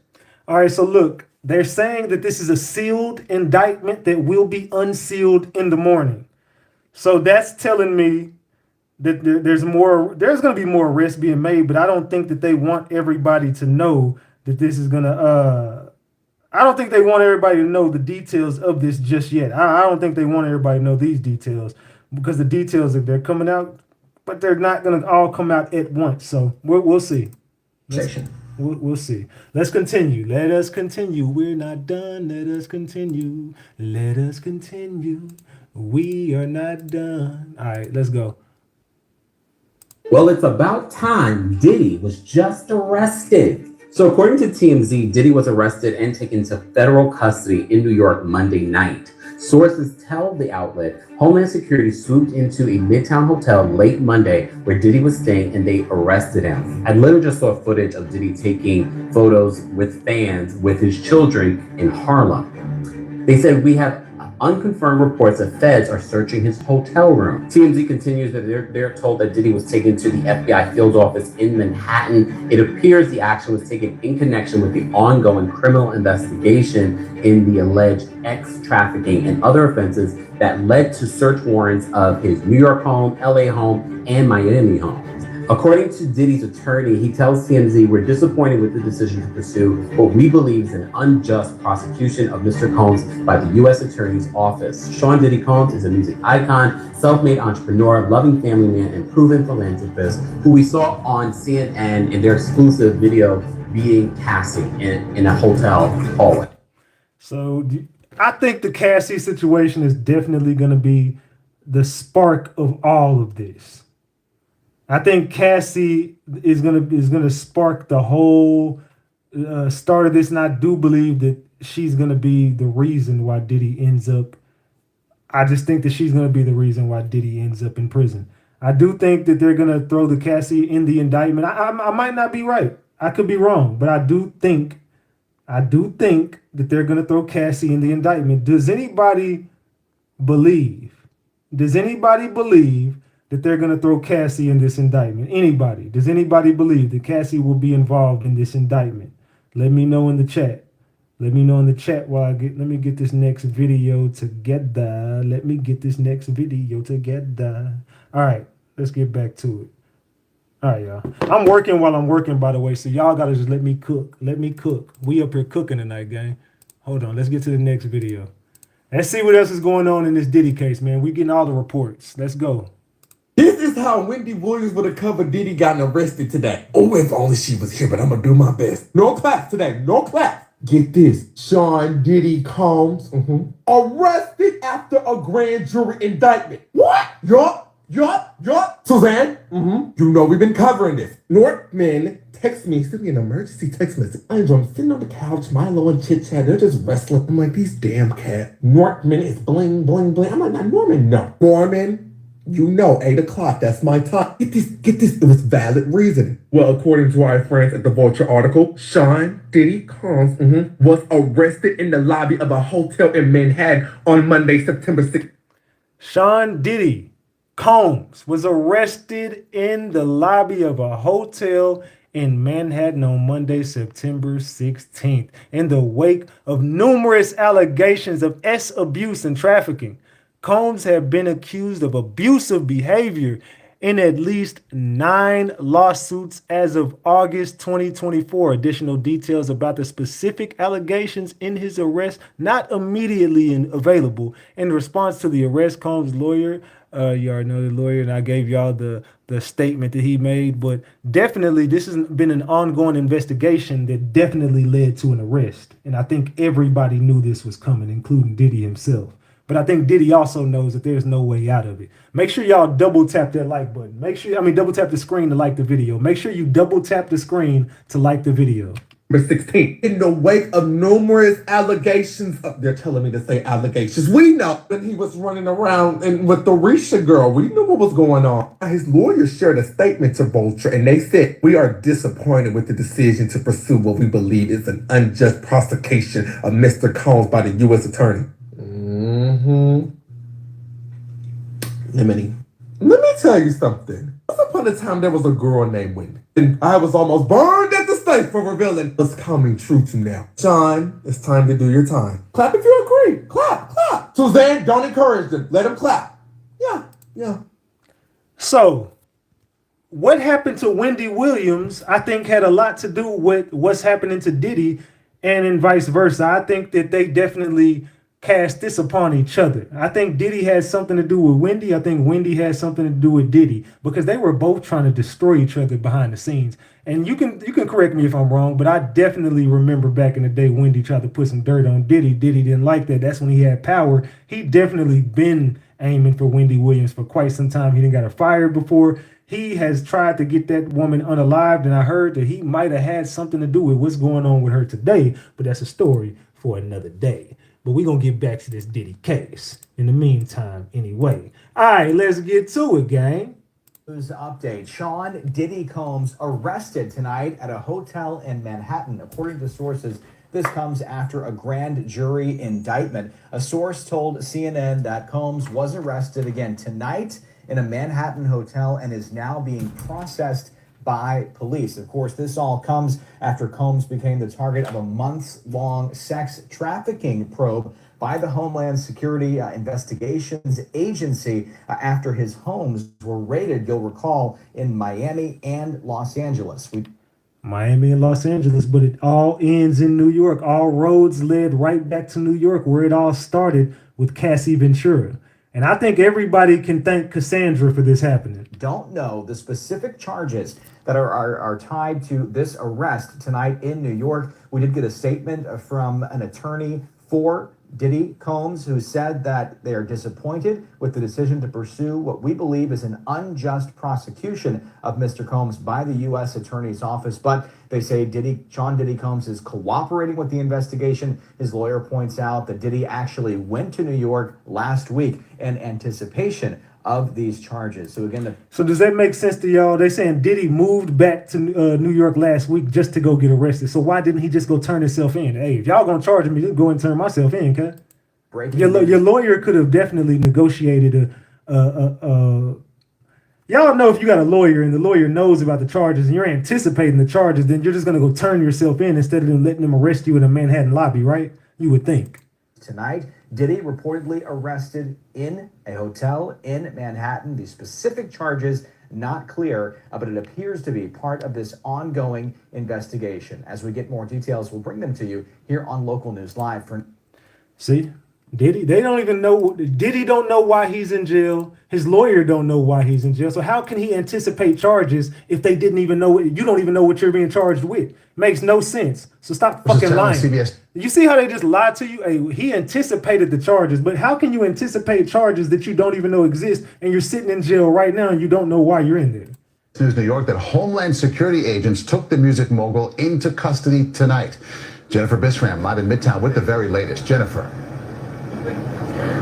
All right, so look, they're saying that this is a sealed indictment that will be unsealed in the morning. So that's telling me that there's going to be more arrests being made, but I don't think that they want everybody to know that this is going to, I don't think they want everybody to know the details of this just yet. I don't think they want everybody to know these details because the details, if they're coming out, but they're not going to all come out at once. So we'll see. We'll see. Let's continue. Let us continue. We're not done. Let us continue. Let us continue. We are not done. All right, let's go. Well, it's about time. Diddy was just arrested. So according to TMZ, Diddy was arrested and taken to federal custody in New York Monday night. Sources tell the outlet Homeland Security swooped into a Midtown hotel late Monday where Diddy was staying and they arrested him. I literally just saw footage of Diddy taking photos with fans with his children in Harlem. They said we have unconfirmed reports that feds are searching his hotel room. TMZ continues that they're told that Diddy was taken to the FBI field office in Manhattan. It appears the action was taken in connection with the ongoing criminal investigation in the alleged trafficking and other offenses that led to search warrants of his New York home, LA home, and Miami home. According to Diddy's attorney, he tells TMZ, we're disappointed with the decision to pursue what we believe is an unjust prosecution of Mr. Combs by the U.S. Attorney's Office. Sean Diddy Combs is a music icon, self-made entrepreneur, loving family man, and proven philanthropist who we saw on CNN in their exclusive video beating Cassie in a hotel hallway. So I think the Cassie situation is definitely going to be the spark of all of this. I think Cassie is gonna spark the whole start of this, and I do believe that she's gonna be the reason why Diddy ends up. I just think that she's gonna be the reason why Diddy ends up in prison. I do think that they're gonna throw the Cassie in the indictment. I might not be right. I could be wrong, but I do think that they're gonna throw Cassie in the indictment. Does anybody believe that they're going to throw Cassie in this indictment? Anybody? Does anybody believe that Cassie will be involved in this indictment? Let me know in the chat. Let me know in the chat while let me get this next video together. All right, let's get back to it. All right, y'all. I'm working while I'm working, by the way, so y'all got to just let me cook. We up here cooking tonight, gang. Hold on, let's get to the next video. Let's see what else is going on in this Diddy case, man. We getting all the reports. Let's go. This is how Wendy Williams would have covered Diddy gotten arrested today. Oh, if only she was here, but I'm going to do my best. No claps today, no claps. Get this, Sean Diddy Combs arrested after a grand jury indictment. What? Yup. Suzanne, you know we've been covering this. Nortman text me, send me an emergency text message. I'm sitting on the couch, Milo and Chit Chat, they're just wrestling. I'm like, these damn cats. Nortman is bling, bling, bling. I'm like, not Norman, no. Norman. You know, 8 o'clock, that's my time. Get this, it was valid reason. Well, according to our friends at the Vulture article, Sean Diddy Combs was arrested in the lobby of a hotel in Manhattan on Monday, September 6th. Sean Diddy Combs was arrested in the lobby of a hotel in Manhattan on Monday, September 16th, in the wake of numerous allegations of abuse and trafficking. Combs had been accused of abusive behavior in at least 9 lawsuits as of August 2024. Additional details about the specific allegations in his arrest not immediately available. In response to the arrest, Combs' lawyer, you already know the lawyer, and I gave y'all the statement that he made, but definitely this has been an ongoing investigation that definitely led to an arrest. And I think everybody knew this was coming, including Diddy himself. But I think Diddy also knows that there's no way out of it. Make sure y'all double tap that like button. Double tap the screen to like the video. Make sure you double tap the screen to like the video. Number 16. In the wake of numerous allegations, they're telling me to say allegations. We know that he was running around and with the Risha girl. We knew what was going on. His lawyers shared a statement to Vulture, and they said, "We are disappointed with the decision to pursue what we believe is an unjust prosecution of Mr. Combs by the U.S. Attorney." Lemony. Let me tell you something. Once upon a time, there was a girl named Wendy, and I was almost burned at the stake for revealing what's coming true to now. Sean, it's time to do your time. Clap if you agree. Clap, clap. Suzanne, don't encourage them. Let them clap. Yeah. So, what happened to Wendy Williams, I think, had a lot to do with what's happening to Diddy, and vice versa. I think that they definitely cast this upon each other. I think Diddy has something to do with Wendy. I think Wendy has something to do with Diddy, because they were both trying to destroy each other behind the scenes. And you can correct me if I'm wrong, but I definitely remember back in the day Wendy tried to put some dirt on Diddy. Diddy didn't like that. That's when he had power. He definitely been aiming for Wendy Williams for quite some time. He didn't got her fired before. He has tried to get that woman unalived, and I heard that he might have had something to do with what's going on with her today, but that's a story for another day. But we're going to get back to this Diddy case in the meantime anyway. All right, let's get to it, gang. News update. Sean Diddy Combs arrested tonight at a hotel in Manhattan. According to sources, this comes after a grand jury indictment. A source told CNN that Combs was arrested again tonight in a Manhattan hotel and is now being processed by police. Of course, this all comes after Combs became the target of a months-long sex trafficking probe by the Homeland Security Investigations Agency after his homes were raided, you'll recall, in Miami and Los Angeles. Miami and Los Angeles, but it all ends in New York. All roads led right back to New York, where it all started with Cassie Ventura. And I think everybody can thank Cassandra for this happening. Don't know the specific charges that are tied to this arrest tonight in New York. We did get a statement from an attorney for Diddy Combs, who said that they are disappointed with the decision to pursue what we believe is an unjust prosecution of Mr. Combs by the U.S. Attorney's Office. But they say Sean Diddy Combs is cooperating with the investigation. His lawyer points out that Diddy actually went to New York last week in anticipation of these charges. So again, so does that make sense to y'all? They saying Diddy moved back to New York last week just to go get arrested. So why didn't he just go turn himself in? Hey, if y'all gonna charge me, just go and turn myself in, cuz. Your lawyer could have definitely negotiated y'all know if you got a lawyer and the lawyer knows about the charges and you're anticipating the charges, then you're just gonna go turn yourself in instead of them letting them arrest you in a Manhattan lobby, right? You would think. Tonight, Diddy reportedly arrested in a hotel in Manhattan. The specific charges not clear, but it appears to be part of this ongoing investigation. As we get more details, we'll bring them to you here on Local News Live. See, Diddy, they don't even know. Diddy don't know why he's in jail. His lawyer don't know why he's in jail. So how can he anticipate charges if they didn't even know? You don't even know what you're being charged with. Makes no sense. So stop fucking lying. CBS. You see how they just lied to you? Hey, he anticipated the charges, but how can you anticipate charges that you don't even know exist and you're sitting in jail right now and you don't know why you're in there? News New York that Homeland Security agents took the music mogul into custody tonight. Jennifer Bisram live in Midtown with the very latest. Jennifer.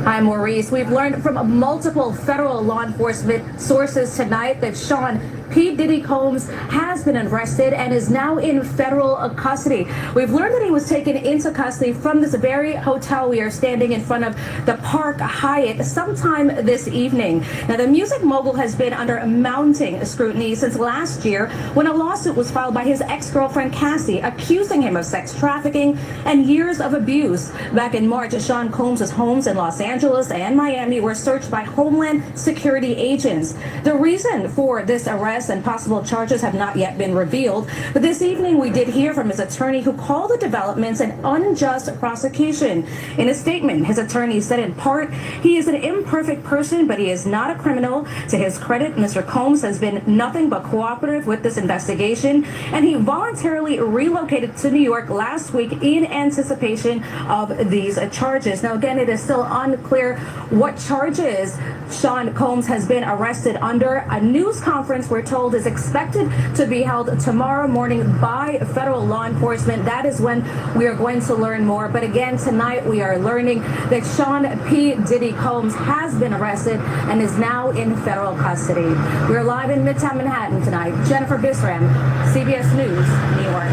Hi, Maurice. We've learned from multiple federal law enforcement sources tonight that Sean P. Diddy Combs has been arrested and is now in federal custody. We've learned that he was taken into custody from this very hotel we are standing in front of, the Park Hyatt, sometime this evening. Now, the music mogul has been under mounting scrutiny since last year when a lawsuit was filed by his ex-girlfriend Cassie, accusing him of sex trafficking and years of abuse. Back in March, Sean Combs' homes in Los Angeles and Miami were searched by Homeland Security agents. The reason for this arrest and possible charges have not yet been revealed, but this evening we did hear from his attorney, who called the developments an unjust prosecution. In a statement, his attorney said in part, he is an imperfect person, but he is not a criminal. To his credit, Mr. Combs has been nothing but cooperative with this investigation, and he voluntarily relocated to New York last week in anticipation of these charges. Now, again, it is still unclear clear what charges Sean Combs has been arrested under. A news conference, we're told, is expected to be held tomorrow morning by federal law enforcement. That is when we are going to learn more. But again, tonight we are learning that Sean P. Diddy Combs has been arrested and is now in federal custody. We're live in Midtown Manhattan tonight. Jennifer Bisram, CBS News, New York.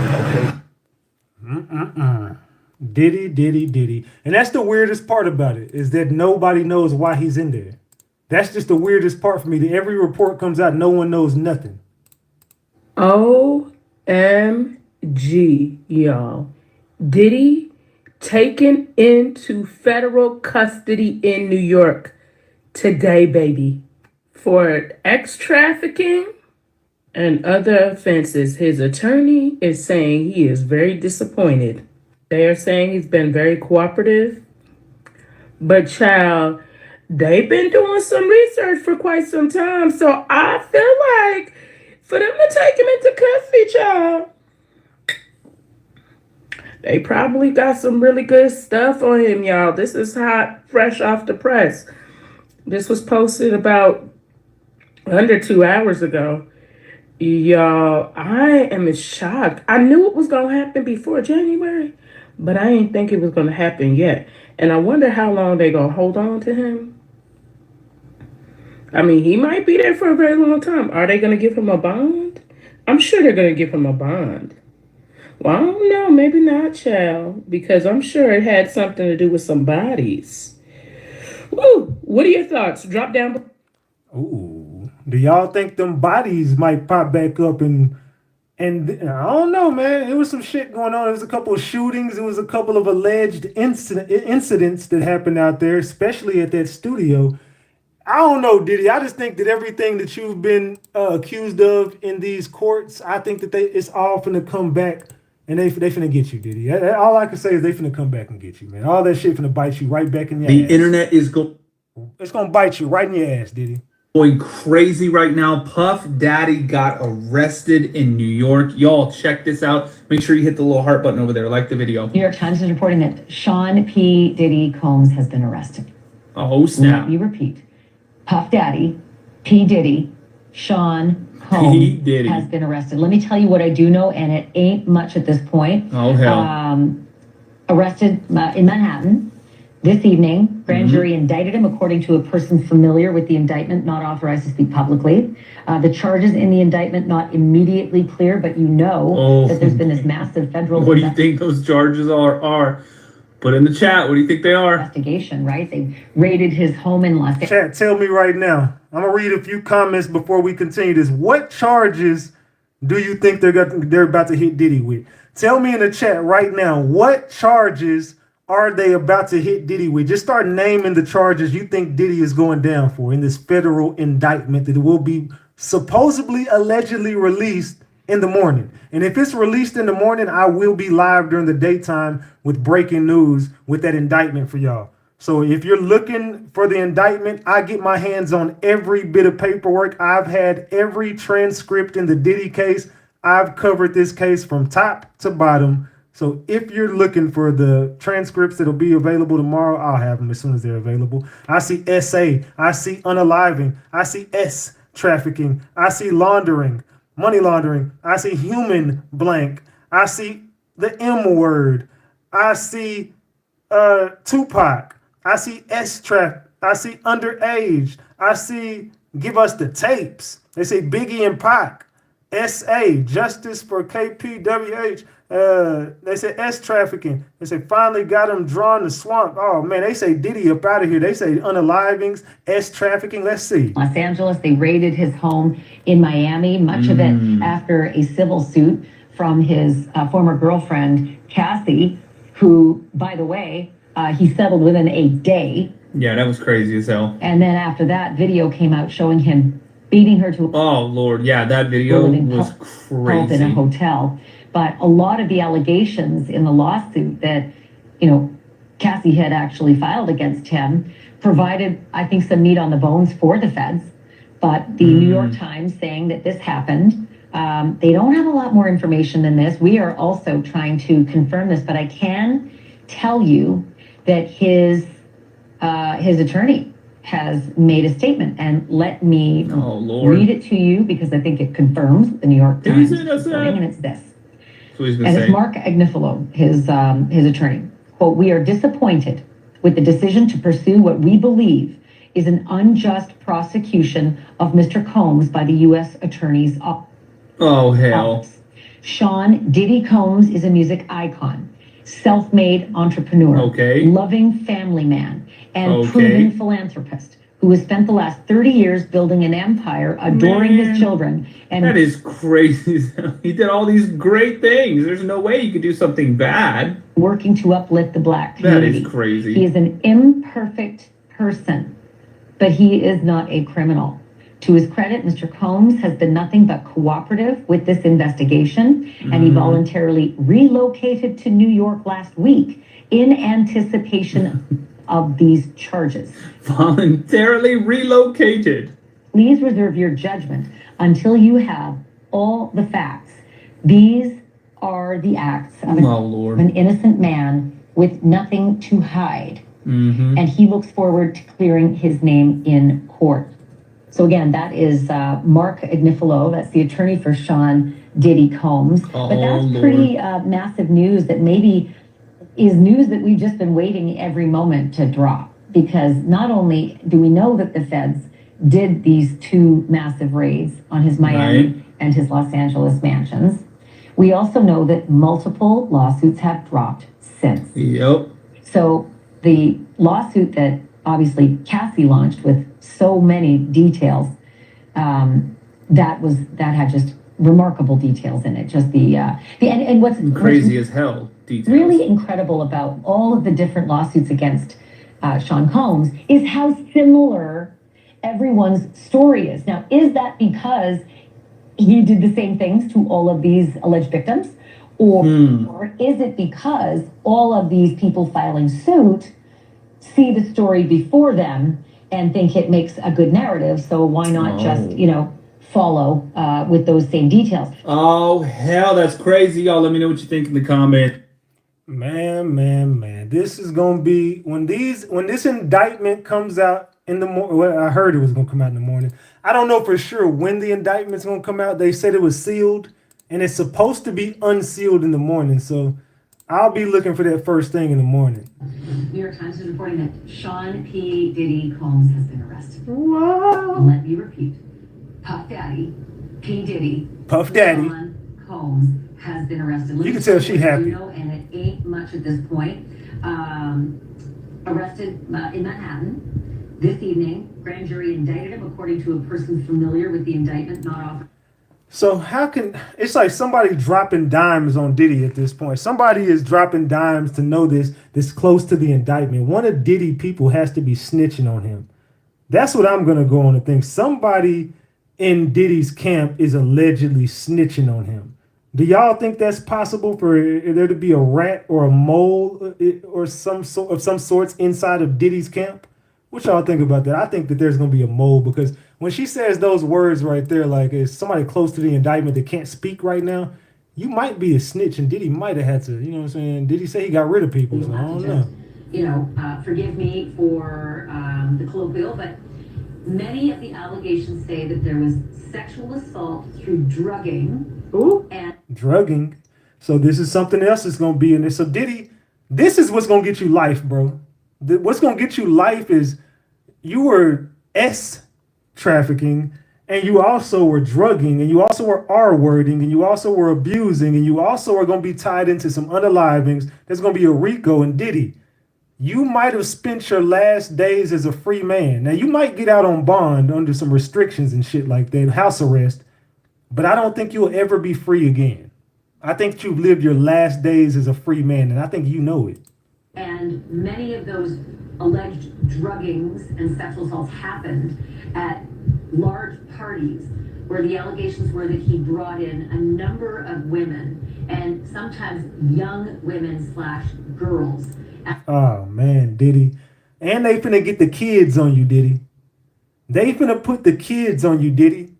Diddy. And that's the weirdest part about it, is that nobody knows why he's in there. That's just the weirdest part for me. That every report comes out, no one knows nothing. OMG, y'all. Diddy taken into federal custody in New York today, baby, for X trafficking and other offenses. His attorney is saying he is very disappointed. They are saying he's been very cooperative. But child, they've been doing some research for quite some time. So I feel like for them to take him into custody, child, they probably got some really good stuff on him, y'all. This is hot, fresh off the press. This was posted about under 2 hours ago. Y'all, I am shocked. I knew it was going to happen before January, but I didn't think it was going to happen yet. And I wonder how long they're going to hold on to him. I mean, he might be there for a very long time. Are they going to give him a bond? I'm sure they're going to give him a bond. Well, I don't know. Maybe not, child, because I'm sure it had something to do with some bodies. Woo! What are your thoughts? Drop down. Ooh. Do y'all think them bodies might pop back up and I don't know, man. It was some shit going on. There was a couple of shootings. It was a couple of alleged incidents that happened out there, especially at that studio. I don't know, Diddy. I just think that everything that you've been accused of in these courts, I think that it's all finna come back and they finna get you, Diddy. All I can say is they finna come back and get you, man. All that shit finna bite you right back in your ass. The internet is it's gonna bite you right in your ass, Diddy. Going crazy right now. Puff Daddy got arrested in New York. Y'all check this out. Make sure you hit the little heart button over there. Like the video. New York Times is reporting that Sean P. Diddy Combs has been arrested. Oh, snap. Let me repeat. Puff Daddy, P. Diddy, Sean Combs has been arrested. Let me tell you what I do know, and it ain't much at this point. Oh, hell. Arrested in Manhattan. This evening, grand jury indicted him according to a person familiar with the indictment, not authorized to speak publicly. The charges in the indictment not immediately clear, but you know that there's been this massive federal What do you think those charges are? Put in the chat. What do you think they are? Investigation, right? They raided his home in Los Angeles. Chat, tell me right now. I'm gonna read a few comments before we continue this. What charges do you think they're about to hit Diddy with? Tell me in the chat right now. What charges are they about to hit Diddy with? Just start naming the charges you think Diddy is going down for in this federal indictment that will be supposedly, allegedly released in the morning. And if it's released in the morning, I will be live during the daytime with breaking news with that indictment for y'all. So if you're looking for the indictment, I get my hands on every bit of paperwork. I've had every transcript in the Diddy case. I've covered this case from top to bottom. So if you're looking for the transcripts that'll be available tomorrow, I'll have them as soon as they're available. I see SA, I see unaliving, I see S trafficking, I see laundering, money laundering, I see human blank, I see the M word, I see Tupac, I see S-trap, I see underage, I see give us the tapes. They say Biggie and Pac, SA, justice for KPWH. They say S trafficking. They say finally got him drawn the swamp. Oh man, they say Diddy up out of here. They say unalivings, S trafficking. Let's see. Los Angeles, they raided his home in Miami, much of it after a civil suit from his former girlfriend, Cassie, who, by the way, he settled within a day. Yeah, that was crazy as hell. And then after that, video came out showing him beating her to oh Lord, yeah, that video was crazy in a hotel. But a lot of the allegations in the lawsuit that, Cassie had actually filed against him provided, I think, some meat on the bones for the feds. But the New York Times saying that this happened, they don't have a lot more information than this. We are also trying to confirm this, but I can tell you that his his attorney has made a statement, and let me read it to you because I think it confirms the New York Times reporting, and it's this. And it's Mark Agnifilo, his attorney. Quote, "We are disappointed with the decision to pursue what we believe is an unjust prosecution of Mr. Combs by the U.S. Attorney's Office. Oh, hell. Sean Diddy Combs is a music icon, self-made entrepreneur, loving family man, and proven philanthropist who has spent the last 30 years building an empire, adoring his children. And that is crazy. He did all these great things. There's no way you could do something bad. Working to uplift the Black community. That is crazy. He is an imperfect person, but he is not a criminal. To his credit, Mr. Combs has been nothing but cooperative with this investigation, and he voluntarily relocated to New York last week in anticipation of these charges. Voluntarily relocated. Please reserve your judgment until you have all the facts. These are the acts of an innocent man with nothing to hide, and he looks forward to clearing his name in court. So again, that is Mark Agnifilo. That's the attorney for Sean Diddy Combs. But that's pretty massive news that maybe is news that we've just been waiting every moment to drop. Because not only do we know that the feds did these two massive raids on his Miami and his Los Angeles mansions, we also know that multiple lawsuits have dropped since. Yep. So the lawsuit that obviously Cassie launched with so many details, that had just remarkable details in it. Just and what's crazy as hell details. Really incredible about all of the different lawsuits against Sean Combs is how similar everyone's story is. Now, is that because he did the same things to all of these alleged victims, or is it because all of these people filing suit see the story before them and think it makes a good narrative, so why not just, follow with those same details? Oh, hell, that's crazy, y'all. Let me know what you think in the comment. Man. This is going to be, when this indictment comes out in the morning, well, I heard it was going to come out in the morning. I don't know for sure when the indictment's going to come out. They said it was sealed, and it's supposed to be unsealed in the morning, so I'll be looking for that first thing in the morning. New York Times is reporting that Sean P. Diddy Combs has been arrested. Wow. And let me repeat. Puff Daddy, P. Diddy, Puff Daddy, Sean Combs has been arrested. You can tell she happy. And it ain't much at this point. Arrested in Manhattan this evening. Grand jury indicted him according to a person familiar with the indictment, not offered. So it's like somebody dropping dimes on Diddy at this point. Somebody is dropping dimes to know this close to the indictment. One of Diddy people has to be snitching on him. That's what I'm going to go on to think. Somebody in Diddy's camp is allegedly snitching on him. Do y'all think that's possible for there to be a rat or a mole or some sorts inside of Diddy's camp? What y'all think about that? I think that there's going to be a mole, because when she says those words right there, like it's somebody close to the indictment that can't speak right now, you might be a snitch, and Diddy might have had to, you know what I'm saying? Did he say he got rid of people? So I don't know. Forgive me for the colloquial, but many of the allegations say that there was sexual assault through drugging. Drugging. So this is something else that's going to be in this. So Diddy, this is what's going to get you life, bro. What's going to get you life is you were trafficking, and you also were drugging, and you also were R-wording, and you also were abusing, and you also are going to be tied into some unalivings. There's going to be a RICO and Diddy. You might have spent your last days as a free man. Now, you might get out on bond under some restrictions and shit like that, house arrest, but I don't think you'll ever be free again. I think you've lived your last days as a free man, and I think you know it. And many of those alleged druggings and sexual assaults happened at large parties where the allegations were that he brought in a number of women, and sometimes young women / girls. Oh, man, Diddy. And they finna get the kids on you, Diddy. They finna put the kids on you, Diddy.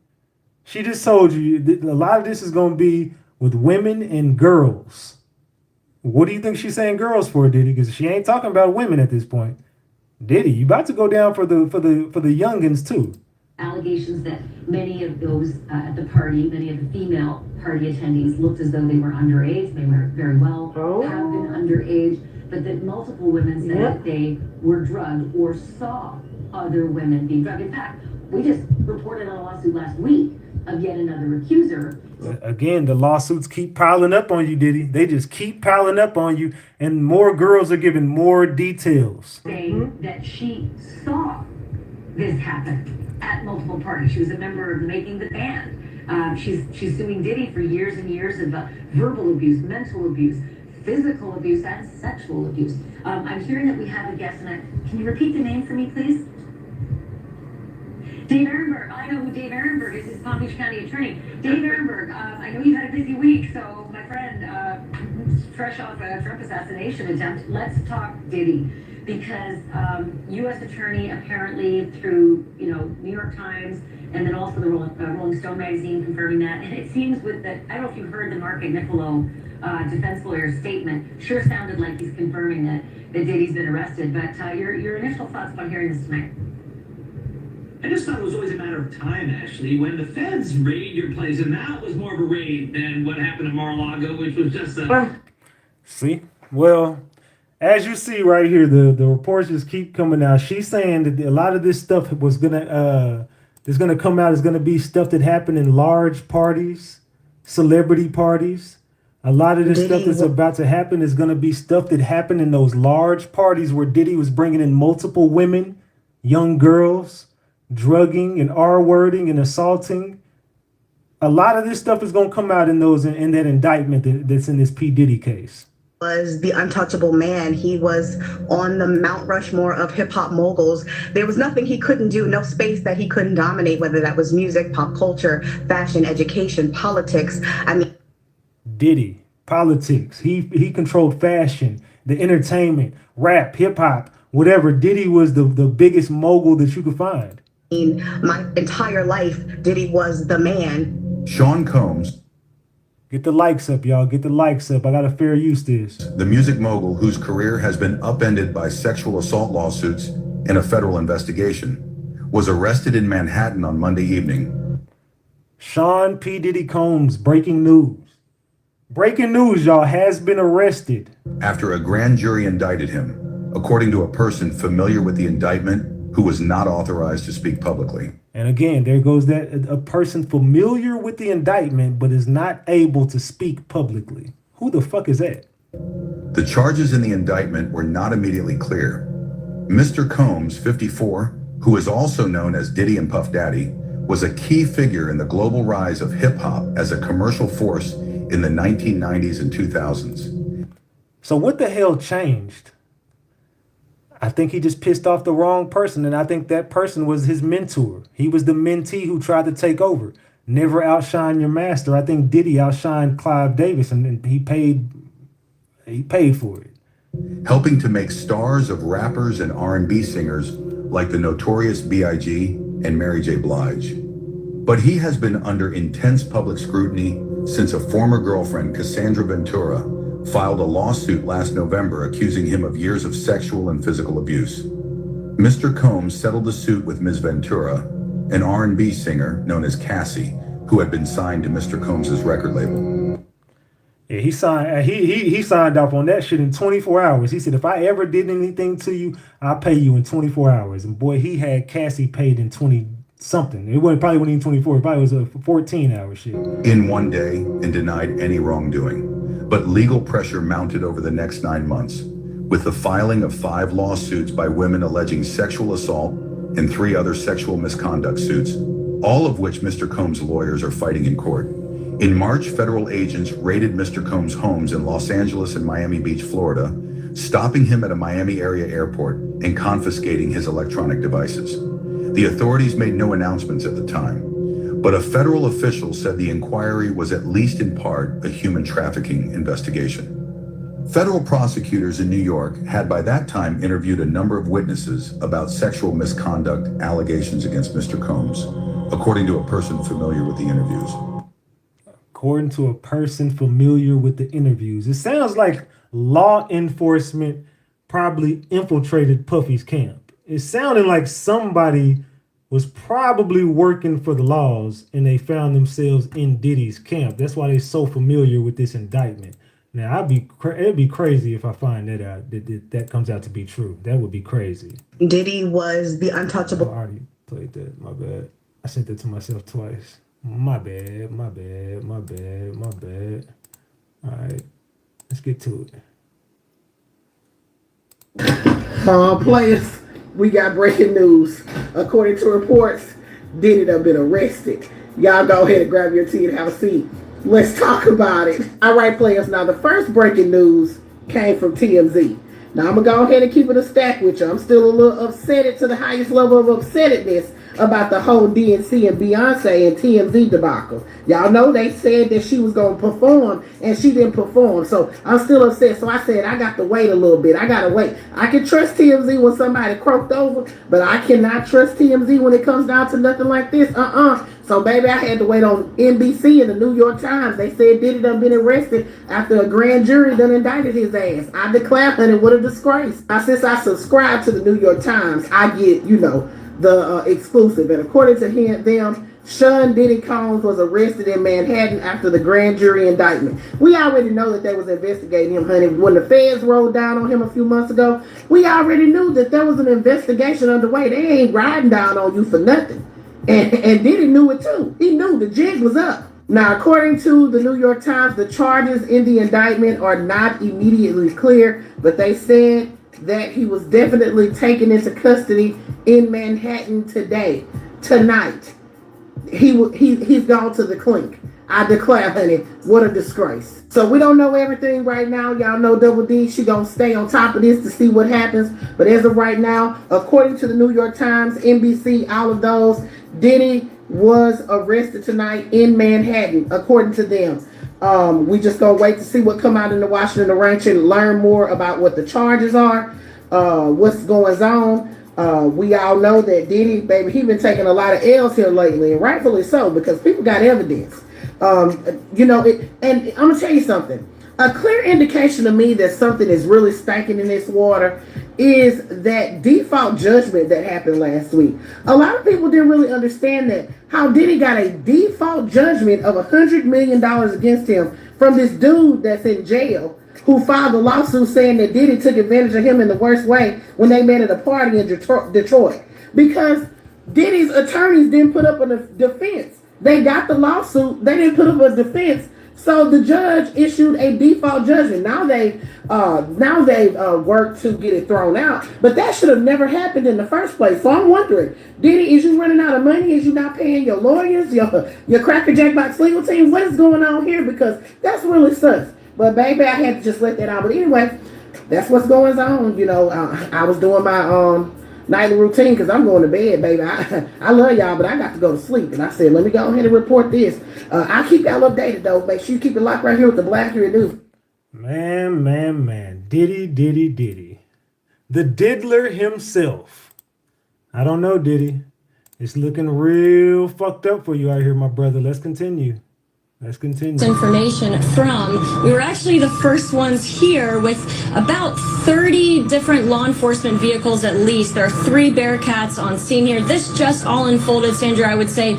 She just told you that a lot of this is going to be with women and girls. What do you think she's saying girls for, Diddy? Because she ain't talking about women at this point. Diddy, you about to go down for the youngins too. Allegations that many of those at the party, many of the female party attendees looked as though they were underage. They were very well have been underage, but that multiple women said that they were drugged or saw other women being drugged. In fact, we just reported on a lawsuit last week of yet another accuser. Again, the lawsuits keep piling up on you, Diddy. They just keep piling up on you, and more girls are giving more details. Saying that she saw this happen at multiple parties. She was a member of Making the Band. She's suing Diddy for years and years of verbal abuse, mental abuse, physical abuse, and sexual abuse. I'm hearing that we have a guest, and can you repeat the name for me, please? Dave Ehrenberg. I know who Dave Ehrenberg is. He's Palm Beach County Attorney. Dave Ehrenberg, I know you've had a busy week, so my friend, fresh off a Trump assassination attempt, let's talk Diddy. Because U.S. Attorney apparently through, New York Times and then also the Rolling Stone magazine confirming that. And it seems with the, I don't know if you heard the Mark Nicolo defense lawyer's statement, sure sounded like he's confirming that Diddy's been arrested. But your initial thoughts about hearing this tonight? I just thought it was always a matter of time, actually, when the feds raid your place, and that was more of a raid than what happened in Mar-a-Lago, which was just a... See? Well, as you see right here, the reports just keep coming out. She's saying that a lot of this stuff was is gonna come out is gonna be stuff that happened in large parties, celebrity parties. A lot of this stuff that's about to happen is gonna be stuff that happened in those large parties where Diddy was bringing in multiple women, young girls, drugging and R-wording and assaulting. A lot of this stuff is gonna come out in that indictment that's in this P. Diddy case. Was the untouchable man. He was on the Mount Rushmore of hip hop moguls. There was nothing he couldn't do, no space that he couldn't dominate, whether that was music, pop culture, fashion, education, politics. I mean, Diddy, politics. He controlled fashion, the entertainment, rap, hip hop, whatever. Diddy was the biggest mogul that you could find. My entire life, Diddy was the man. Sean Combs, get the likes up, y'all. Get the likes up. I got to fair use this. the music mogul whose career has been upended by sexual assault lawsuits and a federal investigation, was arrested in Manhattan on Monday evening. Sean P. Diddy Combs, breaking news. Breaking news, y'all, has been arrested. After a grand jury indicted him, according to a person familiar with the indictment who was not authorized to speak publicly. And again, there goes that a person familiar with the indictment but is not able to speak publicly. Who the fuck is that? The charges in the indictment were not immediately clear. Mr. Combs, 54, who is also known as Diddy and Puff Daddy, was a key figure in the global rise of hip-hop as a commercial force in the 1990s and 2000s. So what the hell changed? I think he just pissed off the wrong person, and I think that person was his mentor. He was the mentee who tried to take over. Never outshine your master. I think Diddy outshined Clive Davis, and he paid for it. Helping to make stars of rappers and R&B singers like the Notorious B.I.G. and Mary J. Blige. But he has been under intense public scrutiny since a former girlfriend, Cassandra Ventura, filed a lawsuit last November accusing him of years of sexual and physical abuse. Mr. Combs settled the suit with Ms. Ventura, an R&B singer known as Cassie, who had been signed to Mr. Combs' record label. Yeah, he signed off on that shit in 24 hours. He said, if I ever did anything to you, I'll pay you in 24 hours. And boy, he had Cassie paid in 20 something. It probably wasn't even 24. It probably was a 14-hour shit. In one day and denied any wrongdoing. But legal pressure mounted over the next 9 months, with the filing of 5 lawsuits by women alleging sexual assault and 3 other sexual misconduct suits, all of which Mr. Combs' lawyers are fighting in court. In March, federal agents raided Mr. Combs' homes in Los Angeles and Miami Beach, Florida, stopping him at a Miami area airport and confiscating his electronic devices. The authorities made no announcements at the time, but a federal official said the inquiry was at least in part a human trafficking investigation. Federal prosecutors in New York had by that time interviewed a number of witnesses about sexual misconduct allegations against Mr. Combs, according to a person familiar with the interviews. According to a person familiar with the interviews. It sounds like law enforcement probably infiltrated Puffy's camp. it sounded like somebody was probably working for the laws and they found themselves in Diddy's camp. That's why they're so familiar with this indictment. Now, it'd be crazy if I find that out, that comes out to be true. That would be crazy. Diddy was the untouchable. I already played that. My bad. I sent that to myself twice. My bad. All right, let's get to it. Players, we got breaking news. According to reports, Diddy done been arrested. Y'all go ahead and grab your tea and have a seat. Let's talk about it. All right, players. Now, the first breaking news came from TMZ. Now, I'm going to go ahead and keep it a stack with you. I'm still a little upset to the highest level of upsettedness about the whole DNC and Beyonce and TMZ debacle. Y'all know they said that she was going to perform, and she didn't perform. So I'm still upset. So I said I got to wait a little bit. I got to wait. I can trust TMZ when somebody croaked over, but I cannot trust TMZ when it comes down to nothing like this. So, baby, I had to wait on NBC and the New York Times. They said Diddy done been arrested after a grand jury done indicted his ass. I declare, honey, what a disgrace. Since I subscribe to the New York Times, I get, the exclusive. And according to them, Sean Diddy Combs was arrested in Manhattan after the grand jury indictment. We already know that they was investigating him, honey. When the feds rolled down on him a few months ago, we already knew that there was an investigation underway. They ain't riding down on you for nothing. And Diddy knew it too. He knew the jig was up. Now, according to the New York Times, the charges in the indictment are not immediately clear, but they said that he was definitely taken into custody in Manhattan tonight. He's gone to the clink. I declare, honey, what a disgrace. So we don't know everything right now. Y'all know Double D, she gonna stay on top of this to see what happens. But as of right now, according to the New York Times, NBC, all of those, Diddy was arrested tonight in Manhattan, according to them. We just gonna wait to see what come out in the Washington Ranch and learn more about what the charges are, what's going on. We all know that Diddy, baby, he been taking a lot of L's here lately, and rightfully so, because people got evidence. And I'm gonna tell you something. A clear indication to me that something is really stanking in this water is that default judgment that happened last week. A lot of people didn't really understand that, how Diddy got a default judgment of $100 million against him from this dude that's in jail who filed a lawsuit saying that Diddy took advantage of him in the worst way when they met at a party in Detroit. Because Diddy's attorneys didn't put up a defense. They got the lawsuit, they didn't put up a defense. So the judge issued a default judgment. Now they worked to get it thrown out, but that should have never happened in the first place. So I'm wondering, Diddy, is you running out of money? Is you not paying your lawyers, your Cracker Jack Box legal team? What is going on here? Because that's really sus. But baby, I had to just let that out. But anyway, that's what's going on. I was doing my nightly routine because I'm going to bed, baby. I love y'all, but I got to go to sleep. And I said, let me go ahead and report this. I'll keep y'all updated, though. Make sure you keep it locked right here with the Black Here News. Man. Diddy. The diddler himself. I don't know, Diddy. It's looking real fucked up for you out here, my brother. Let's continue. Information from. We were actually the first ones here with about 30 different law enforcement vehicles at least. There are 3 Bearcats on scene here. This just all unfolded, Sandra, I would say,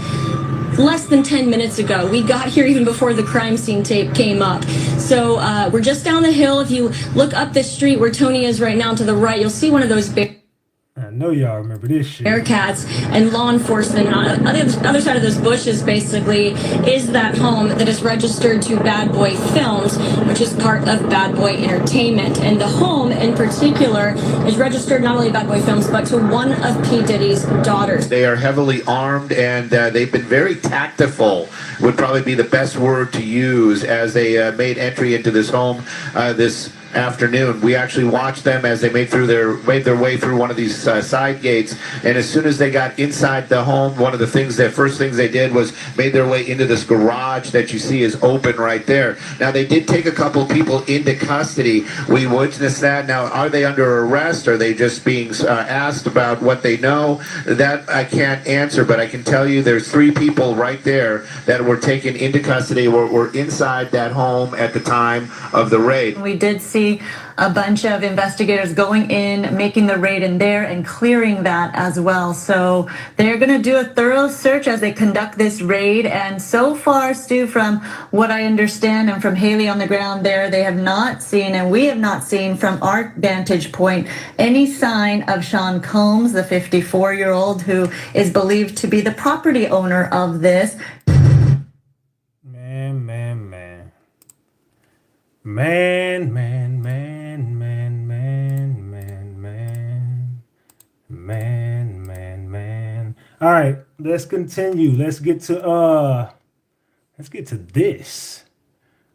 less than 10 minutes ago. We got here even before the crime scene tape came up. So we're just down the hill. If you look up this street where Tony is right now to the right, you'll see one of those I know y'all remember this shit. Bearcats and law enforcement. On the other side of those bushes, basically, is that home that is registered to Bad Boy Films, which is part of Bad Boy Entertainment. And the home, in particular, is registered not only to Bad Boy Films, but to one of P. Diddy's daughters. They are heavily armed, and they've been very tactful, would probably be the best word to use, as they made entry into this home this afternoon. We actually watched them as they made their way through one of these side gates, and as soon as they got inside the home, one of the first things they did was made their way into this garage that you see is open right there. Now, they did take a couple people into custody. We witnessed that. Now, are they under arrest? Are they just being asked about what they know? That I can't answer, but I can tell you there's 3 people right there that were taken into custody, were inside that home at the time of the raid. We did see see a bunch of investigators going in, making the raid in there and clearing that as well. So they're going to do a thorough search as they conduct this raid. And so far, Stu, from what I understand and from Haley on the ground there, they have not seen, and we have not seen from our vantage point, any sign of Sean Combs, the 54-year-old who is believed to be the property owner of this. Man. All right, let's continue. Let's get to this.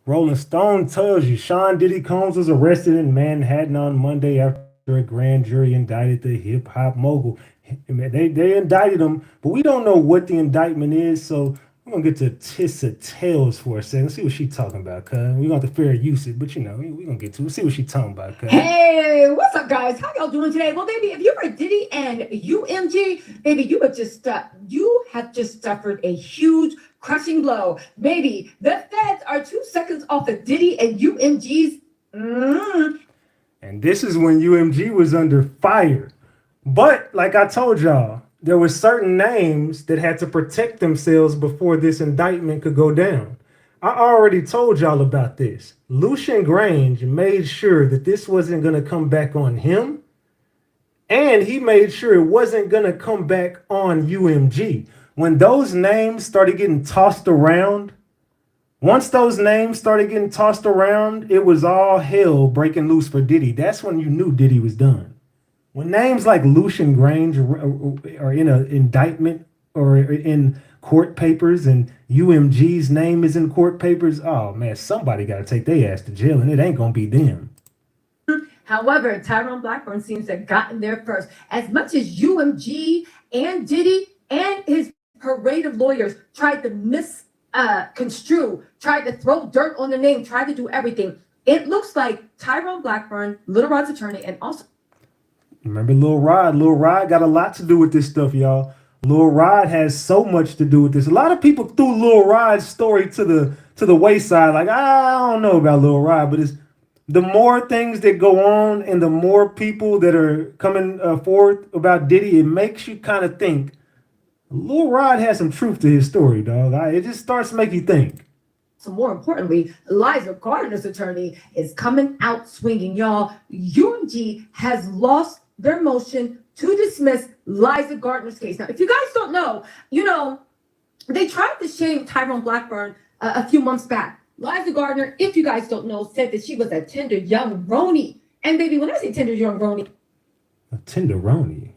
Rolling Stone tells you Sean Diddy Combs was arrested in Manhattan on Monday after a grand jury indicted the hip hop mogul. They indicted him, but we don't know what the indictment is, so we're gonna get to Tissa Tales for a second. See what she talking about, cuz. We're gonna have to fair use it, but you know, we're gonna get to it. See what she talking about, cuz. Hey, what's up, guys? How y'all doing today? Well, baby, if you were Diddy and UMG, baby, you have just suffered a huge crushing blow. Baby, the feds are 2 seconds off of Diddy and UMG's. And this is when UMG was under fire. But like I told y'all, there were certain names that had to protect themselves before this indictment could go down. I already told y'all about this. Lucian Grange made sure that this wasn't going to come back on him. And he made sure it wasn't going to come back on UMG. When those names started getting tossed around, once those names started getting tossed around, it was all hell breaking loose for Diddy. That's when you knew Diddy was done. When names like Lucian Grange are in an indictment or in court papers and UMG's name is in court papers, oh man, somebody got to take their ass to jail, and it ain't going to be them. However, Tyrone Blackburn seems to have gotten there first. As much as UMG and Diddy and his parade of lawyers tried to misconstrue, tried to throw dirt on the name, tried to do everything, it looks like Tyrone Blackburn, Little Rod's attorney, and also Remember Lil Rod? Lil Rod got a lot to do with this stuff, y'all. Lil Rod has so much to do with this. A lot of people threw Lil Rod's story to the wayside. Like, I don't know about Lil Rod, but it's the more things that go on and the more people that are coming forward about Diddy, it makes you kind of think Lil Rod has some truth to his story, dog. It just starts to make you think. So more importantly, Liza Gardner's attorney is coming out swinging, y'all. UMG has lost their motion to dismiss Liza Gardner's case. Now, if you guys don't know, they tried to shame Tyrone Blackburn a few months back. Liza Gardner, if you guys don't know, said that she was a tender young Roni. And baby, when I say tender young Roni, a tenderoni.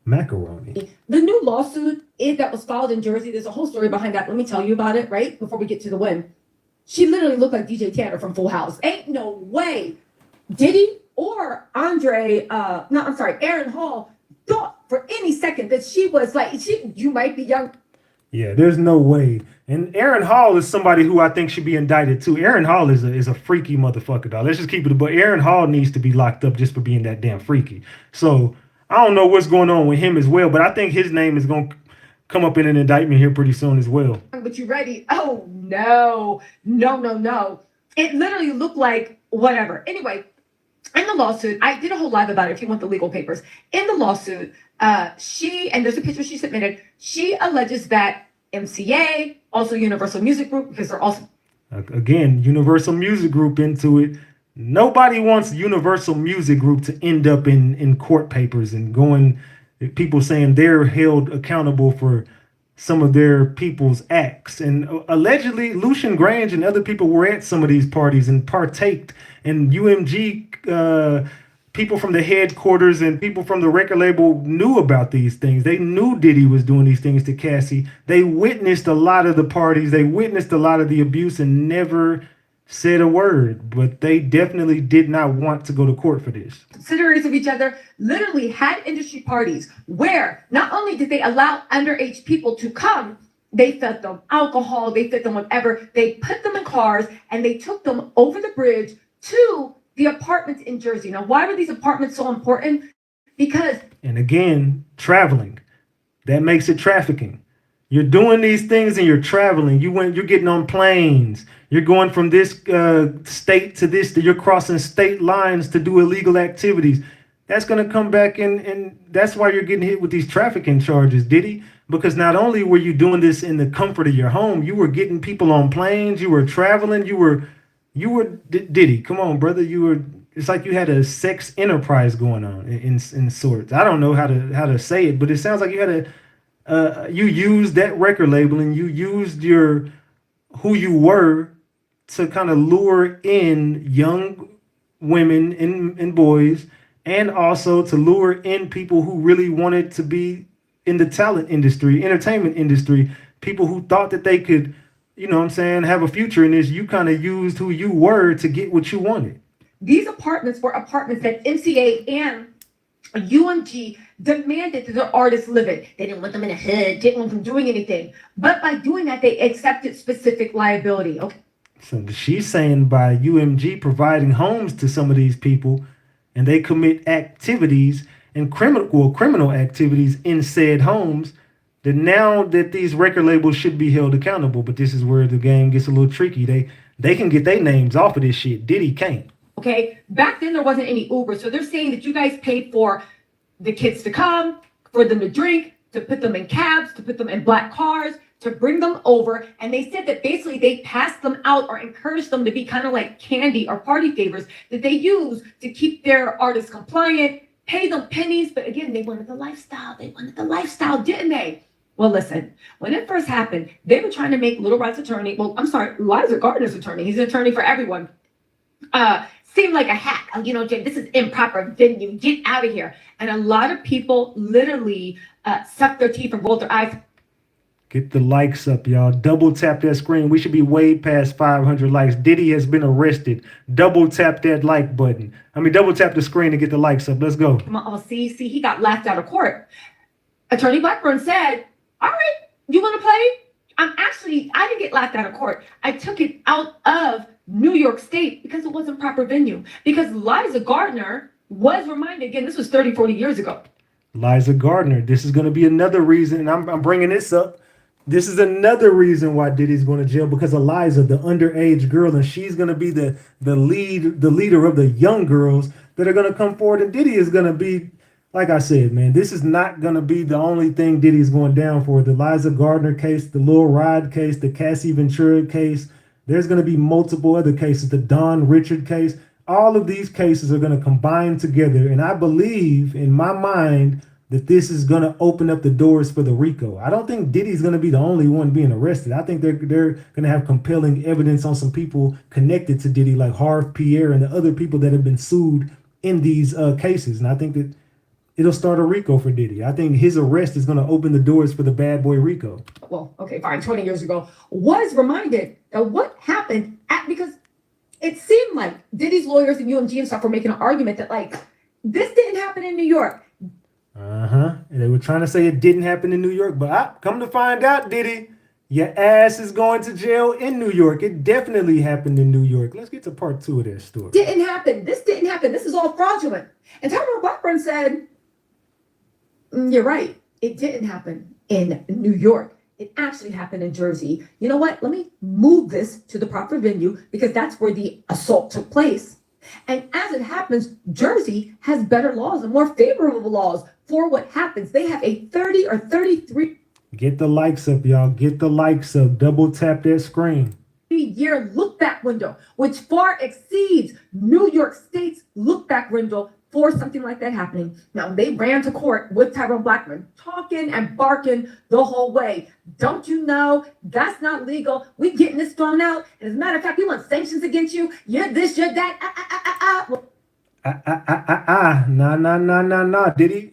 Macaroni. The new lawsuit that was filed in Jersey, there's a whole story behind that. Let me tell you about it, right? Before we get to the win. She literally looked like DJ Tanner from Full House. Ain't no way Diddy or Aaron Hall thought for any second that she was like, you might be young. Yeah, there's no way. And Aaron Hall is somebody who I think should be indicted too. Aaron Hall is a freaky motherfucker, dog. Let's just keep it. But Aaron Hall needs to be locked up just for being that damn freaky. So I don't know what's going on with him as well, but I think his name is going to come up in an indictment here pretty soon as well. But you ready? Oh, no. It literally looked like whatever. Anyway, in the lawsuit, I did a whole live about it if you want the legal papers. In the lawsuit, and there's a picture she submitted, she alleges that MCA, also Universal Music Group, because they're also... Again, Universal Music Group into it. Nobody wants Universal Music Group to end up in court papers and people saying they're held accountable for some of their people's acts. And allegedly, Lucian Grange and other people were at some of these parties and partaked. And UMG, people from the headquarters and people from the record label knew about these things. They knew Diddy was doing these things to Cassie. They witnessed a lot of the parties. They witnessed a lot of the abuse and never said a word, but they definitely did not want to go to court for this. Subsidiaries of each other literally had industry parties where not only did they allow underage people to come, they fed them alcohol, they fed them whatever, they put them in cars and they took them over the bridge to the apartments in Jersey. Now, why were these apartments so important? Because... And again, traveling, that makes it trafficking. You're doing these things and you're traveling. You're getting on planes. You're going from this state to this. You're crossing state lines to do illegal activities. That's gonna come back and that's why you're getting hit with these trafficking charges, Diddy. Because not only were you doing this in the comfort of your home, you were getting people on planes. You were traveling. Diddy. Come on, brother. It's like you had a sex enterprise going on in sorts. I don't know how to say it, but it sounds like you had you used that record label and you used who you were to kind of lure in young women and boys, and also to lure in people who really wanted to be in the talent industry, entertainment industry, people who thought that they could, have a future in this. You kind of used who you were to get what you wanted. These apartments were apartments that NCA and UMG demanded that the artists live in. They didn't want them in a hood, didn't want them doing anything. But by doing that, they accepted specific liability. Okay. So she's saying by UMG providing homes to some of these people, and they commit activities and criminal activities in said homes, that now that these record labels should be held accountable. But this is where the game gets a little tricky. They can get their names off of this shit. Diddy can't. Okay, back then there wasn't any Uber, so they're saying that you guys paid for the kids to come, for them to drink, to put them in cabs, to put them in black cars, to bring them over, and they said that basically they passed them out or encouraged them to be kind of like candy or party favors that they use to keep their artists compliant, pay them pennies, but again, they wanted the lifestyle. They wanted the lifestyle, didn't they? Well, listen, when it first happened, they were trying to make Little Rod's attorney, Liza Gardner's attorney, he's an attorney for everyone, seemed like a hack. Jay, this is improper venue. Get out of here. And a lot of people literally sucked their teeth and rolled their eyes. Get the likes up, y'all. Double tap that screen. We should be way past 500 likes. Diddy has been arrested. Double tap that like button. Double tap the screen to get the likes up. Let's go. Oh, see, he got laughed out of court. Attorney Blackburn said, all right, you want to play? I didn't get laughed out of court. I took it out of New York State because it wasn't proper venue. Because Liza Gardner was reminded, again, this was 30, 40 years ago. Liza Gardner, this is going to be another reason, and I'm bringing this up. This is another reason why Diddy's going to jail, because Eliza, the underage girl, and she's going to be the leader of the young girls that are going to come forward, and Diddy is going to be, like I said, man, this is not going to be the only thing Diddy's going down for. The Liza Gardner case, the Lil Rod case, the Cassie Ventura case. There's going to be multiple other cases, the Don Richard case. All of these cases are going to combine together. And I believe in my mind that this is going to open up the doors for the RICO. I don't think Diddy's going to be the only one being arrested. I think they're going to have compelling evidence on some people connected to Diddy, like Harv Pierre and the other people that have been sued in these cases. And I think that it'll start a RICO for Diddy. I think his arrest is going to open the doors for the bad boy RICO. Well, okay, fine, 20 years ago, was reminded of what happened because it seemed like Diddy's lawyers and UMG and stuff were making an argument that, like, this didn't happen in New York. And they were trying to say it didn't happen in New York, but come to find out, Diddy, your ass is going to jail in New York. It definitely happened in New York. Let's get to part 2 of that story. Didn't happen. This didn't happen. This is all fraudulent. And Tyrone Blackburn said, you're right. It didn't happen in New York. It actually happened in Jersey. You know what? Let me move this to the proper venue because that's where the assault took place. And as it happens, Jersey has better laws and more favorable laws for what happens. They have a 30 or 33. Get the likes up, y'all. Get the likes up. Double tap that screen. Year look back window, which far exceeds New York State's look back window for something like that happening. Now, they ran to court with Tyrone Blackburn, talking and barking the whole way. Don't you know that's not legal? We getting this thrown out. And as a matter of fact, we want sanctions against you. You're this, you're that. Nah, Diddy.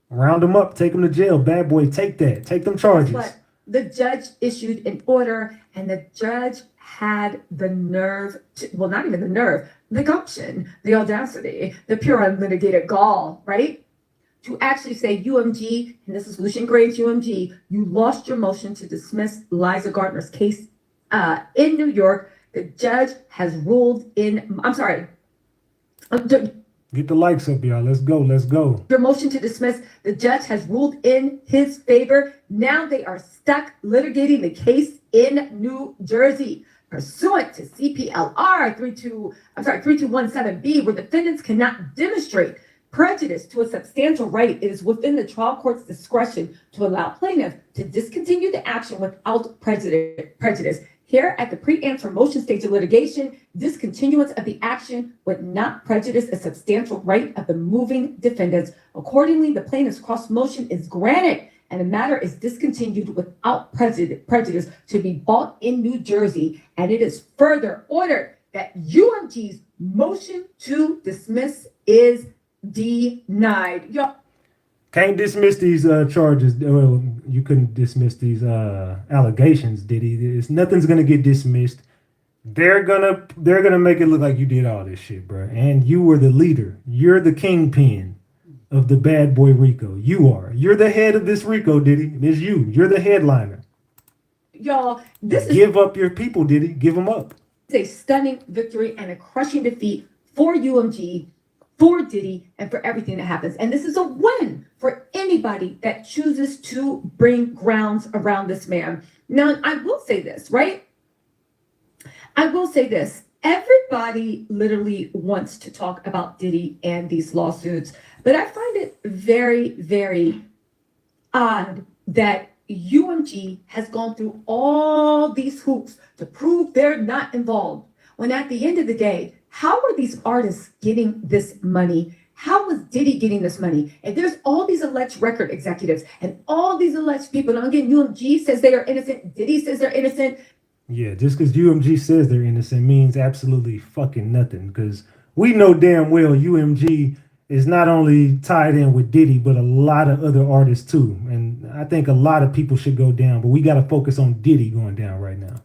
Round them up. Take them to jail. Bad boy, take that. Take them charges. But the judge issued an order, and the judge had the nerve, not even the nerve, the gumption, the audacity, the pure unmitigated gall, right? To actually say, UMG, and this is Lucian Graves, UMG, you lost your motion to dismiss Liza Gardner's case in New York. The judge has ruled in, Get the likes up, y'all. Let's go. Let's go. Your motion to dismiss, the judge has ruled in his favor. Now they are stuck litigating the case in New Jersey. Pursuant to CPLR 3217B, where defendants cannot demonstrate prejudice to a substantial right, it is within the trial court's discretion to allow plaintiff to discontinue the action without prejudice. Here at the pre-answer motion stage of litigation, discontinuance of the action would not prejudice a substantial right of the moving defendants. Accordingly, the plaintiff's cross motion is granted and the matter is discontinued without prejudice to be brought in New Jersey. And it is further ordered that UMG's motion to dismiss is denied. Can't dismiss these charges. Well, you couldn't dismiss these allegations, Diddy. Nothing's gonna get dismissed. They're gonna make it look like you did all this shit, bro. And you were the leader. You're the kingpin of the bad boy Rico. You are. You're the head of this Rico, Diddy. It's you. You're the headliner. Y'all, this Give up your people, Diddy. Give them up. is a stunning victory and a crushing defeat for UMG, for Diddy, and for everything that happens. And this is a win for anybody that chooses to bring grounds around this man. Now, I will say this, right? I will say this. Everybody literally wants to talk about Diddy and these lawsuits, but I find it very, very odd that UMG has gone through all these hoops to prove they're not involved. When at the end of the day, how are these artists getting this money? How was Diddy getting this money? And there's all these alleged record executives and all these alleged people. And again, UMG says they are innocent. Diddy says they're innocent. Yeah, just because UMG says they're innocent means absolutely fucking nothing. Because we know damn well UMG is not only tied in with Diddy, but a lot of other artists too. And I think a lot of people should go down, but we got to focus on Diddy going down right now.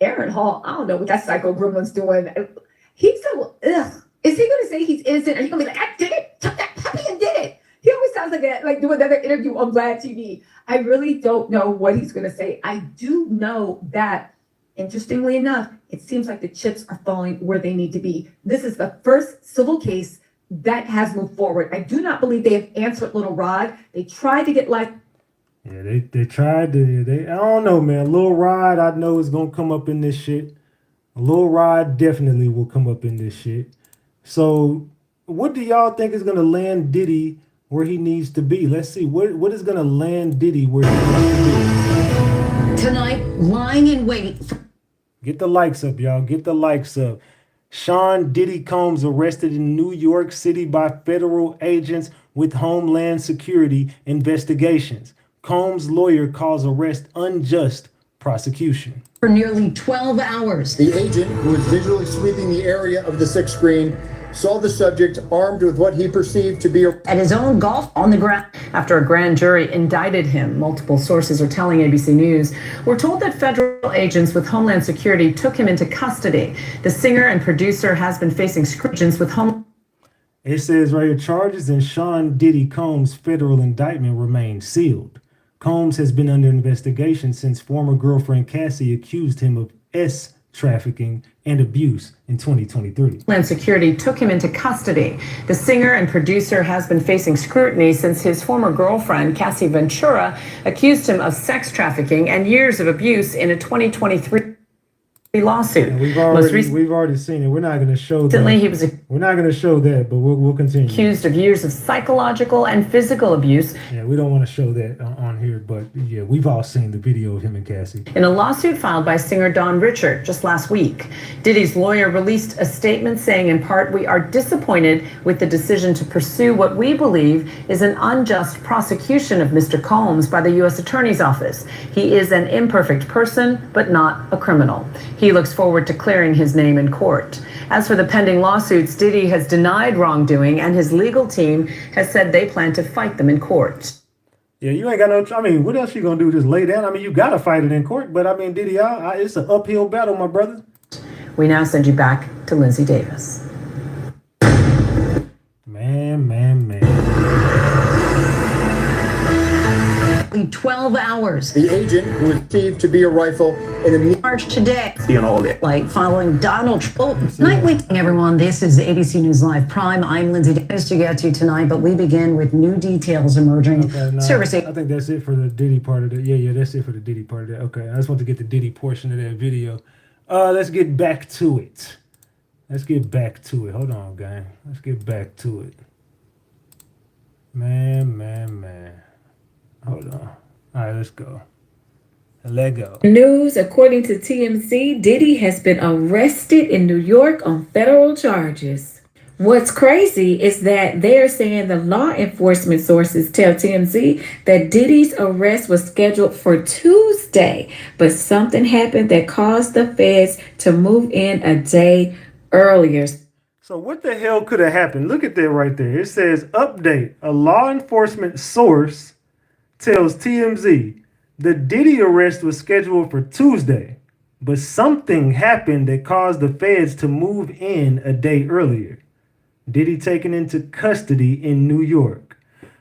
Aaron Hall, I don't know what that psycho gremlin's doing. He's so, ugh. Is he going to say he's innocent? Are you going to be like, I did it? Took that puppy and did it. He always sounds like that, like doing another interview on RatchetTV. I really don't know what he's going to say. I do know that, interestingly enough, it seems like the chips are falling where they need to be. This is the first civil case that has moved forward. I do not believe they have answered Little Rod. They tried to get Yeah, they tried to, I don't know, man. Lil Rod, I know is going to come up in this shit. Lil Rod definitely will come up in this shit. So what do y'all think is going to land Diddy where he needs to be? Let's see. What is going to land Diddy where he needs to be? Tonight, lying in wait. Get the likes up, y'all. Get the likes up. Sean Diddy Combs arrested in New York City by federal agents with Homeland Security investigations. Combs' lawyer calls arrest unjust prosecution. For nearly 12 hours. The agent, who was visually sweeping the area of the 6th screen, saw the subject armed with what he perceived to be at his own golf on the ground. After a grand jury indicted him, multiple sources are telling ABC News, we're told that federal agents with Homeland Security took him into custody. The singer and producer has been facing scrutiny with Homeland. It says right here, charges in Sean Diddy Combs' federal indictment remain sealed. Combs has been under investigation since former girlfriend Cassie accused him of trafficking and abuse in 2023. Homeland Security took him into custody. The singer and producer has been facing scrutiny since his former girlfriend, Cassie Ventura, accused him of sex trafficking and years of abuse in a 2023 lawsuit. And we've already seen it. We're not going to show that. We're not going to show that, but we'll continue. Accused of years of psychological and physical abuse. Yeah, we don't want to show that on here, but yeah, we've all seen the video of him and Cassie. In a lawsuit filed by singer Don Richard just last week, Diddy's lawyer released a statement saying, in part, we are disappointed with the decision to pursue what we believe is an unjust prosecution of Mr. Combs by the U.S. Attorney's Office. He is an imperfect person, but not a criminal. He looks forward to clearing his name in court. As for the pending lawsuits, Diddy has denied wrongdoing, and his legal team has said they plan to fight them in court. Yeah, you ain't got no, I mean, what else you gonna do? Just lay down? I mean, you gotta fight it in court, but I mean, Diddy, it's an uphill battle, my brother. We now send you back to Lindsay Davis. Man. 12 hours. The agent, who was perceived to be a rifle, in a March today. seeing all that. Like following Donald Trump. Nightly, everyone. This is ABC News Live Prime. I'm Lindsay Dennis to get to tonight, but we begin with new details emerging. I think that's it for the Diddy part of it. Yeah, that's it for the Diddy part of that. Okay, I just want to get the Diddy portion of that video. Let's get back to it. Hold on, gang. Let's get back to it. Man. Hold on. All right, let's go. Let go. News, according to TMZ, Diddy has been arrested in New York on federal charges. What's crazy is that they're saying the law enforcement sources tell TMZ that Diddy's arrest was scheduled for Tuesday, but something happened that caused the feds to move in a day earlier. So what the hell could have happened? Look at that right there. It says, update. A law enforcement source tells TMZ the Diddy arrest was scheduled for Tuesday, but something happened that caused the feds to move in a day earlier. Diddy taken into custody in New York.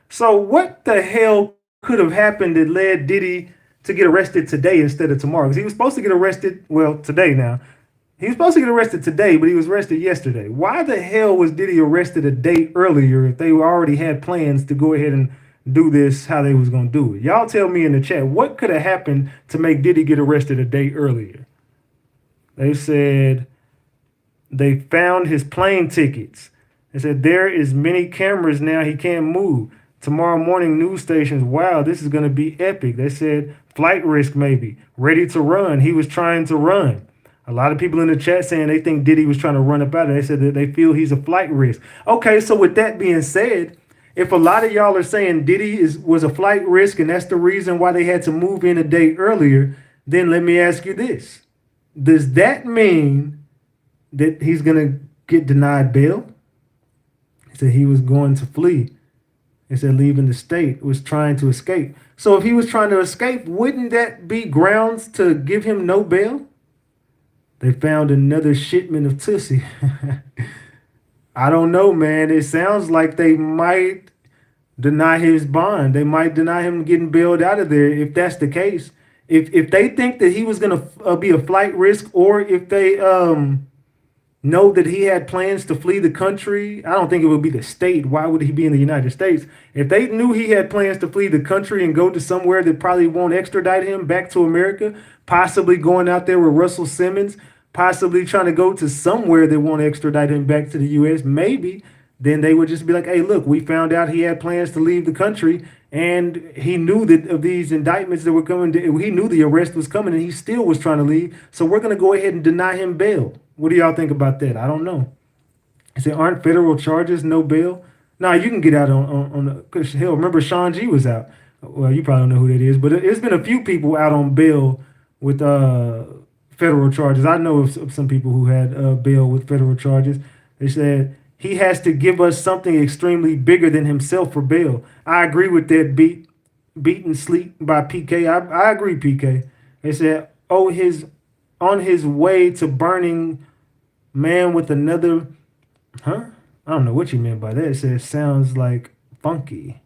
So what the hell could have happened that led Diddy to get arrested today instead of tomorrow? Because he was supposed to get arrested, well, today now. He was supposed to get arrested today, but he was arrested yesterday. Why the hell was Diddy arrested a day earlier if they already had plans to go ahead and do this how they was going to do it? Y'all tell me in the chat, what could have happened to make Diddy get arrested a day earlier? They said they found his plane tickets. They said there is many cameras now, he can't move. Tomorrow morning news stations, wow, this is going to be epic. They said flight risk maybe, ready to run. He was trying to run. A lot of people in the chat saying they think Diddy was trying to run up out of it. They said that they feel he's a flight risk. Okay, so with that being said, if a lot of y'all are saying Diddy was a flight risk and that's the reason why they had to move in a day earlier, then let me ask you this. Does that mean that he's going to get denied bail? He said he was going to flee. He said leaving the state, was trying to escape. So if he was trying to escape, wouldn't that be grounds to give him no bail? They found another shipment of Tussie. I don't know, man. It sounds like they might deny his bond. They might deny him getting bailed out of there if that's the case. If they think that he was going to be a flight risk, or if they know that he had plans to flee the country, I don't think it would be the state. Why would he be in the United States? If they knew he had plans to flee the country and go to somewhere that probably won't extradite him back to America, possibly going out there with Russell Simmons, possibly trying to go to somewhere that won't extradite him back to the U.S., maybe then they would just be like, hey, look, we found out he had plans to leave the country, and he knew that of these indictments that were coming. He knew the arrest was coming, and he still was trying to leave. So we're going to go ahead and deny him bail. What do y'all think about that? I don't know. I say, aren't federal charges no bail? Nah, you can get out on the, because hell, remember Sean G was out. Well, you probably don't know who that is, but it's been a few people out on bail with federal charges. I know of some people who had bail with federal charges. They said he has to give us something extremely bigger than himself for bail. I agree with that. Beat and Sleep by PK. I agree, PK. They said, oh, on his way to Burning Man with another, I don't know what you meant by that. It says sounds like funky.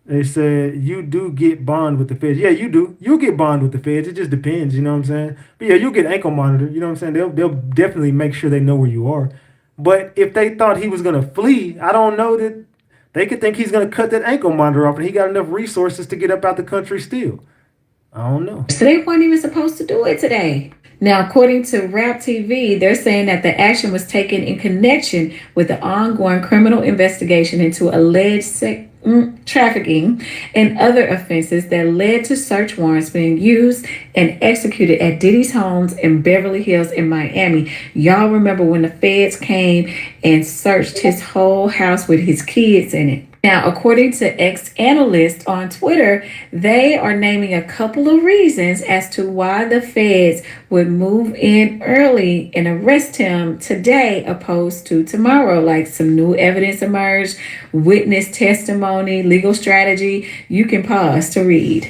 They said you do get bond with the feds. Yeah, you do. You'll get bond with the feds. It just depends, you know what I'm saying? But yeah, you'll get ankle monitor. You know what I'm saying? They'll definitely make sure they know where you are. But if they thought he was gonna flee, I don't know that they could think he's gonna cut that ankle monitor off, and he got enough resources to get up out the country still. I don't know. So they weren't even supposed to do it today. Now, according to RatchetTV, they're saying that the action was taken in connection with the ongoing criminal investigation into alleged trafficking and other offenses that led to search warrants being used and executed at Diddy's homes in Beverly Hills in Miami. Y'all remember when the feds came and searched his whole house with his kids in it. Now, according to ex-analysts on Twitter, they are naming a couple of reasons as to why the feds would move in early and arrest him today opposed to tomorrow, like some new evidence emerged, witness testimony, legal strategy. You can pause to read.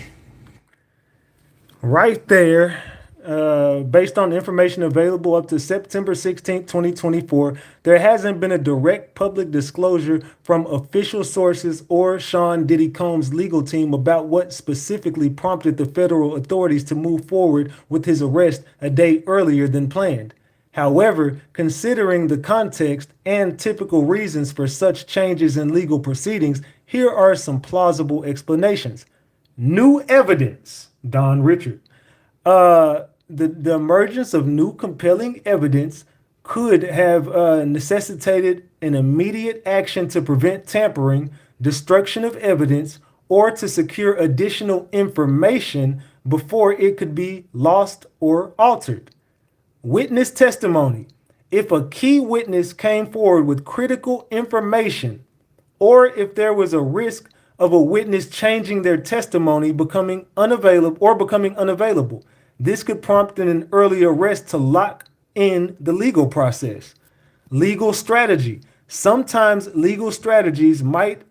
Right there. based on information available up to September 16, 2024, there hasn't been a direct public disclosure from official sources or Sean Diddy Combs' legal team about what specifically prompted the federal authorities to move forward with his arrest a day earlier than planned. However, considering the context and typical reasons for such changes in legal proceedings, here are some plausible explanations. New evidence, Don Richard. The emergence of new compelling evidence could have necessitated an immediate action to prevent tampering, destruction of evidence, or to secure additional information before it could be lost or altered. Witness testimony. If a key witness came forward with critical information, or if there was a risk of a witness changing their testimony, becoming unavailable, this could prompt an early arrest to lock in the legal process. Legal strategy. Sometimes legal strategies might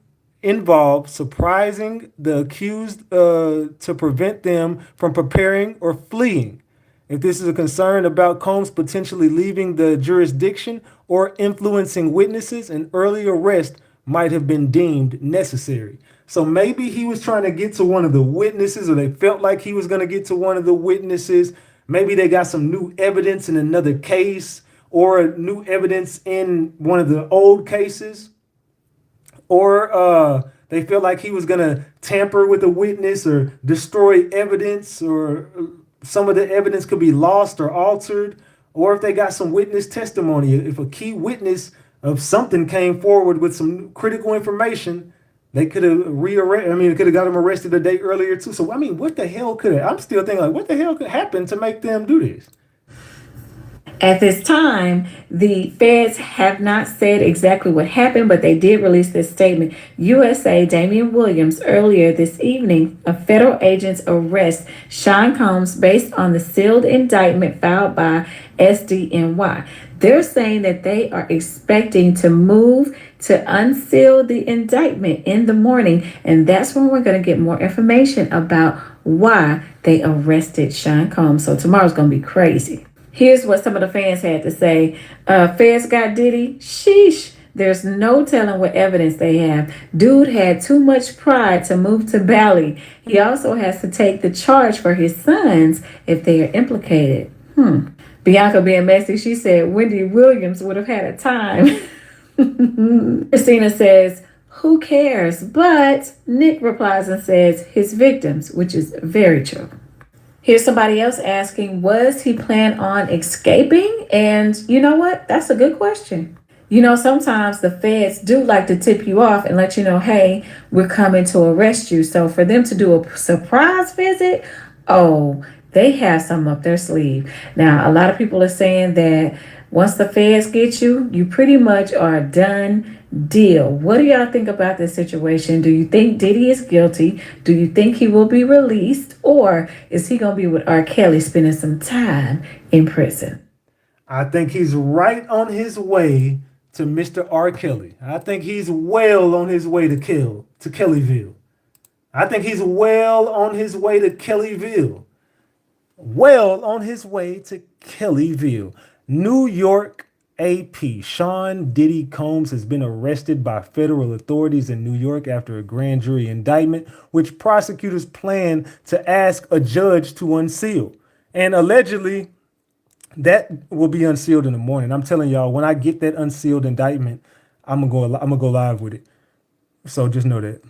involve surprising the accused to prevent them from preparing or fleeing. If this is a concern about Combs potentially leaving the jurisdiction or influencing witnesses, an early arrest might have been deemed necessary. So maybe he was trying to get to one of the witnesses, or they felt like he was going to get to one of the witnesses. Maybe they got some new evidence in another case, or new evidence in one of the old cases. Or they felt like he was going to tamper with a witness or destroy evidence, or some of the evidence could be lost or altered. Or if they got some witness testimony, if a key witness of something came forward with some critical information, they could have could have got him arrested a day earlier too. So, what the hell I'm still thinking, like, what the hell could happen to make them do this? At this time, the feds have not said exactly what happened, but they did release this statement. USA Damian Williams earlier this evening, a federal agent's arrest Sean Combs based on the sealed indictment filed by SDNY. They're saying that they are expecting to move to unseal the indictment in the morning, and that's when we're going to get more information about why they arrested Sean Combs. So tomorrow's going to be crazy. Here's what some of the fans had to say. Feds got Diddy. Sheesh. There's no telling what evidence they have. Dude had too much pride to move to Bali. He also has to take the charge for his sons if they are implicated. Bianca being messy, she said Wendy Williams would have had a time. Christina says, who cares? But Nick replies and says his victims, which is very true. Here's somebody else asking, was he plan on escaping? And you know what? That's a good question. You know, sometimes the feds do like to tip you off and let you know, hey, we're coming to arrest you. So for them to do a surprise visit, they have something up their sleeve. Now, a lot of people are saying that once the feds get you, you pretty much are a done deal. What do y'all think about this situation? Do you think Diddy is guilty? Do you think he will be released? Or is he going to be with R. Kelly spending some time in prison? I think he's right on his way to Mr. R. Kelly. I think he's well on his way to Kellyville. I think he's well on his way to Kellyville. Well on his way to Kellyville. New York AP. Sean Diddy Combs has been arrested by federal authorities in New York after a grand jury indictment, which prosecutors plan to ask a judge to unseal. And allegedly, that will be unsealed in the morning. I'm telling y'all, when I get that unsealed indictment, I'm gonna go live with it. So just know that.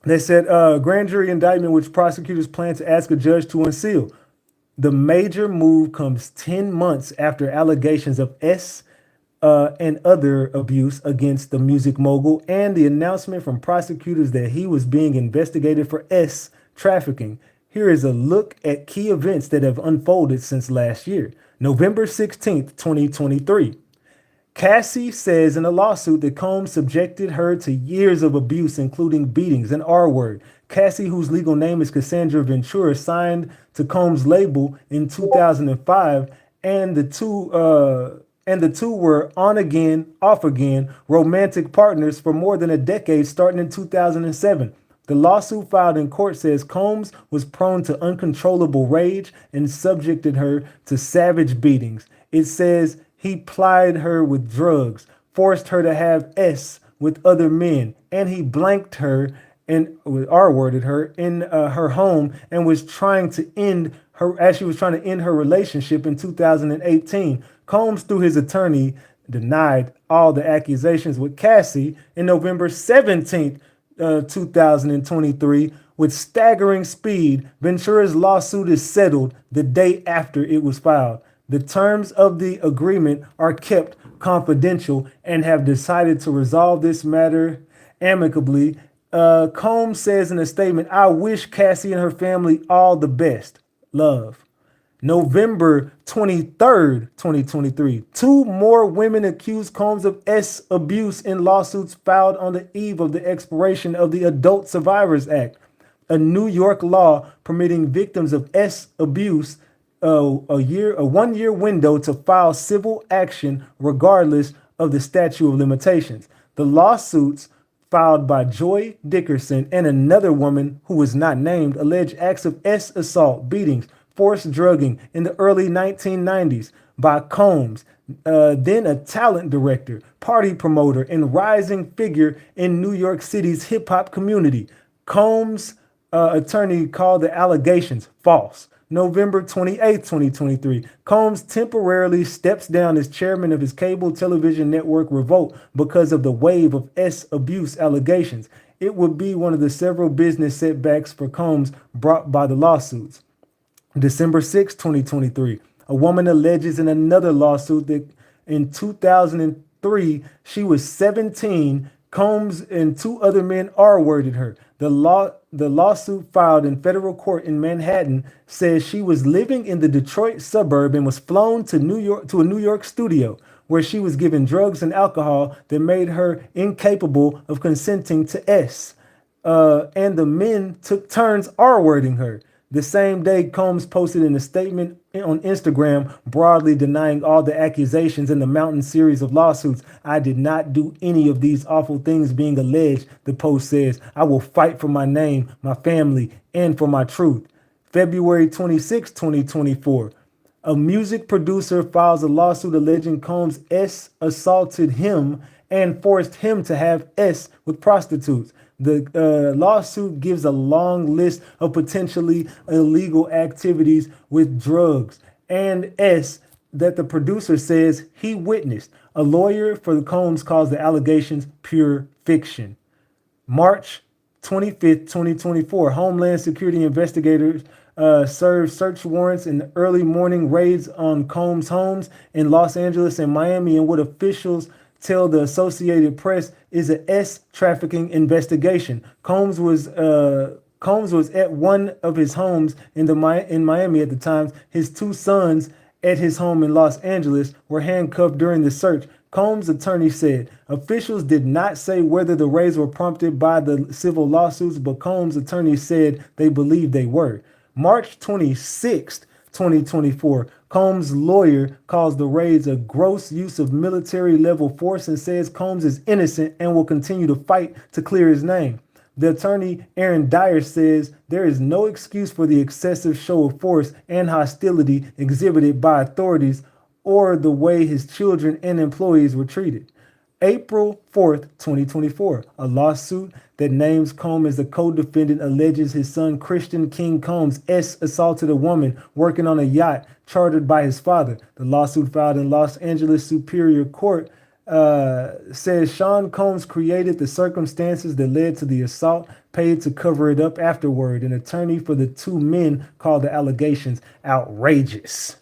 They said grand jury indictment, which prosecutors plan to ask a judge to unseal. The major move comes 10 months after allegations of and other abuse against the music mogul and the announcement from prosecutors that he was being investigated for trafficking. Here is a look at key events that have unfolded since last year. November 16th, 2023. Cassie says in a lawsuit that Combs subjected her to years of abuse, including beatings and R-word. Cassie, whose legal name is Cassandra Ventura, signed to Combs' label in 2005, and the two were on again, off again romantic partners for more than a decade, starting in 2007. The lawsuit filed in court says Combs was prone to uncontrollable rage and subjected her to savage beatings. It says he plied her with drugs, forced her to have S with other men, and he blanked her and R-worded her in her home and was trying to end her as she was trying to end her relationship in 2018. Combs, through his attorney, denied all the accusations with Cassie in November 17th, 2023. With staggering speed, Ventura's lawsuit is settled the day after it was filed. The terms of the agreement are kept confidential and have decided to resolve this matter amicably. Combs says in a statement, "I wish Cassie and her family all the best. Love." November 23rd, 2023. Two more women accused Combs of S abuse in lawsuits filed on the eve of the expiration of the Adult Survivors Act, a New York law permitting victims of S abuse a 1 year window to file civil action regardless of the statute of limitations. The lawsuits filed by Joy Dickerson and another woman who was not named allege acts of S assault, beatings, forced drugging in the early 1990s by Combs, then a talent director, party promoter, and rising figure in New York City's hip hop community. Combs' attorney called the allegations false. November 28, 2023, Combs temporarily steps down as chairman of his cable television network Revolt because of the wave of S abuse allegations. It would be one of the several business setbacks for Combs brought by the lawsuits. December 6, 2023, a woman alleges in another lawsuit that in 2003, she was 17. Combs and two other men R-worded her. The lawsuit filed in federal court in Manhattan says she was living in the Detroit suburb and was flown to a New York studio where she was given drugs and alcohol that made her incapable of consenting to S. And the men took turns R-wording her. The same day, Combs posted in a statement on Instagram broadly denying all the accusations in the Mountain series of lawsuits. "I did not do any of these awful things being alleged," the post says. "I will fight for my name, my family, and for my truth." February 26, 2024. A music producer files a lawsuit alleging Combs S assaulted him and forced him to have S with prostitutes. The lawsuit gives a long list of potentially illegal activities with drugs and S that the producer says he witnessed. A lawyer for the Combs calls the allegations pure fiction. March 25th, 2024, Homeland Security investigators served search warrants in the early morning raids on Combs' homes in Los Angeles and Miami, and what officials tell the Associated Press is an S trafficking investigation. Combs was at one of his homes in Miami at the time. His two sons at his home in Los Angeles were handcuffed during the search. Combs' attorney said officials did not say whether the raids were prompted by the civil lawsuits, but Combs' attorney said they believed they were. March 26th, 2024, Combs' lawyer calls the raids a gross use of military-level force and says Combs is innocent and will continue to fight to clear his name. The attorney, Aaron Dyer, says there is no excuse for the excessive show of force and hostility exhibited by authorities or the way his children and employees were treated. April 4th, 2024, a lawsuit that names Combs as the co-defendant alleges his son Christian King Combs S assaulted a woman working on a yacht chartered by his father. The lawsuit filed in Los Angeles Superior Court says Sean Combs created the circumstances that led to the assault, paid to cover it up afterward. An attorney for the two men called the allegations outrageous.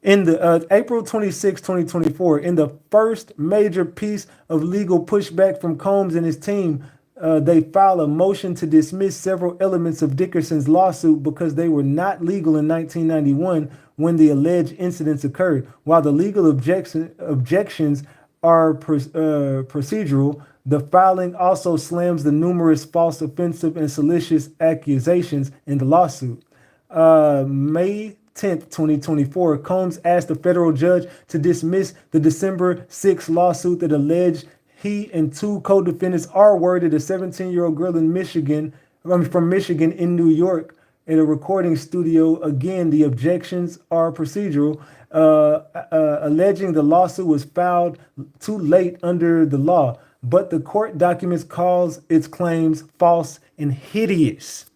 In the April 26, 2024, in the first major piece of legal pushback from Combs and his team, they filed a motion to dismiss several elements of Dickerson's lawsuit because they were not legal in 1991 when the alleged incidents occurred. While the legal objections are procedural, the filing also slams the numerous false, offensive, and salacious accusations in the lawsuit. May 10th, 2024, Combs asked a federal judge to dismiss the December 6th lawsuit that alleged He and two co-defendants R-worded a 17-year-old girl in from Michigan in New York in a recording studio. Again, the objections are procedural, alleging the lawsuit was filed too late under the law, but the court documents calls its claims false and hideous.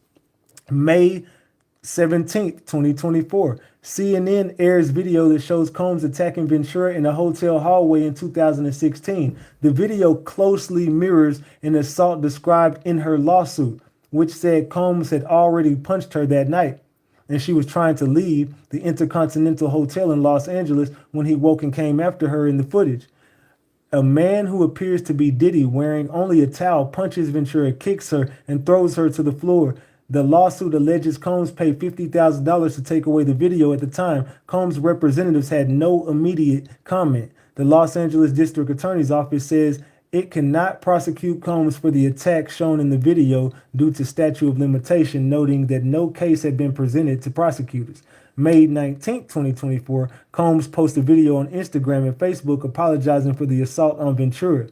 May 17th, 2024. CNN airs video that shows Combs attacking Ventura in a hotel hallway in 2016. The video closely mirrors an assault described in her lawsuit, which said Combs had already punched her that night, and she was trying to leave the Intercontinental Hotel in Los Angeles when he woke and came after her in the footage. A man who appears to be Diddy, wearing only a towel, punches Ventura, kicks her, and throws her to the floor. The lawsuit alleges Combs paid $50,000 to take away the video. At the time, Combs' representatives had no immediate comment. The Los Angeles District Attorney's Office says it cannot prosecute Combs for the attack shown in the video due to statute of limitation, noting that no case had been presented to prosecutors. May 19, 2024, Combs posted a video on Instagram and Facebook apologizing for the assault on Ventura.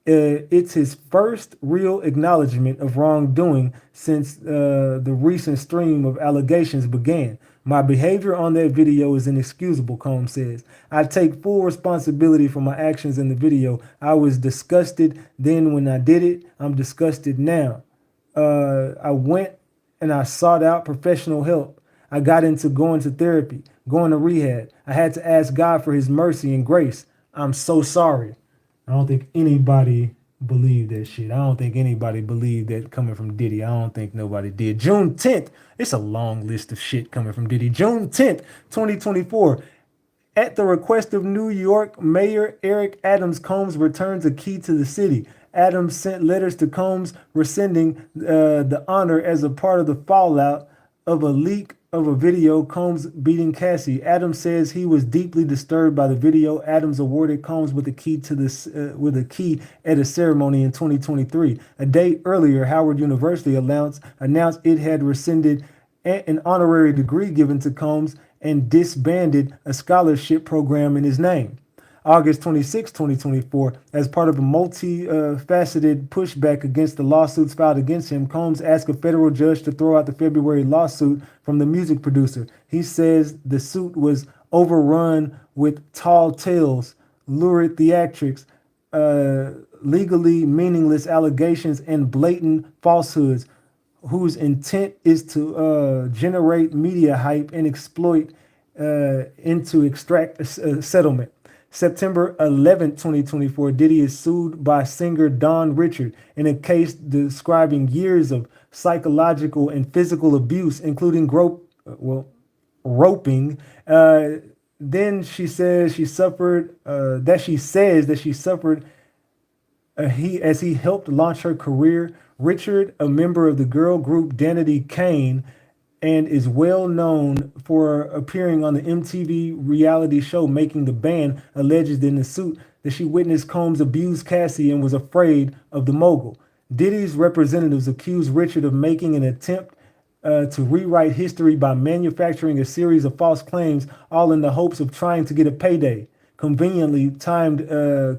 It's his first real acknowledgement of wrongdoing since the recent stream of allegations began. My behavior on that video is inexcusable, Combs says. I take full responsibility for my actions in the video. I was disgusted then when I did it. I'm disgusted now. I went and I sought out professional help. I got into going to therapy, going to rehab. I had to ask God for his mercy and grace. I'm so sorry. I don't think anybody believed that shit. I don't think anybody believed that coming from Diddy. I don't think nobody did. June 10th. It's a long list of shit coming from Diddy. June 10th, 2024. At the request of New York Mayor Eric Adams, Combs returns a key to the city. Adams sent letters to Combs rescinding the honor as a part of the fallout of a leak of a video Combs beating Cassie. Adams says he was deeply disturbed by the video. Adams awarded Combs with a key at a ceremony in 2023. A day earlier, Howard University announced it had rescinded an honorary degree given to Combs and disbanded a scholarship program in his name. August 26, 2024, as part of a multifaceted pushback against the lawsuits filed against him, Combs asked a federal judge to throw out the February lawsuit from the music producer. He says the suit was overrun with tall tales, lurid theatrics, legally meaningless allegations, and blatant falsehoods whose intent is to generate media hype and exploit to extract a settlement. September 11, 2024, Diddy is sued by singer Don Richard in a case describing years of psychological and physical abuse, including roping. Then she says she suffered as he helped launch her career. Richard, a member of the girl group Danity Kane, and is well known for appearing on the MTV reality show Making the Band, alleges in the suit that she witnessed Combs abuse Cassie and was afraid of the mogul. Diddy's representatives accused Richard of making an attempt to rewrite history by manufacturing a series of false claims, all in the hopes of trying to get a payday. Conveniently timed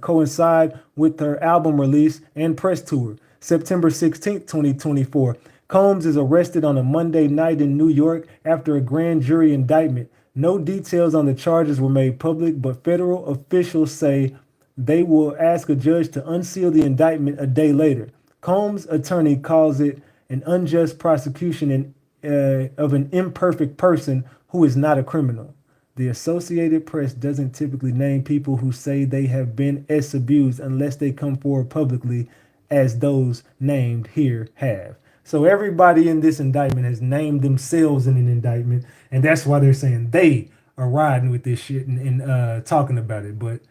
coincide with her album release and press tour. September 16, 2024. Combs is arrested on a Monday night in New York after a grand jury indictment. No details on the charges were made public, but federal officials say they will ask a judge to unseal the indictment a day later. Combs' attorney calls it an unjust prosecution of an imperfect person who is not a criminal. The Associated Press doesn't typically name people who say they have been abused unless they come forward publicly, as those named here have. So everybody in this indictment has named themselves in an indictment, and that's why they're saying they are riding with this shit and talking about it. But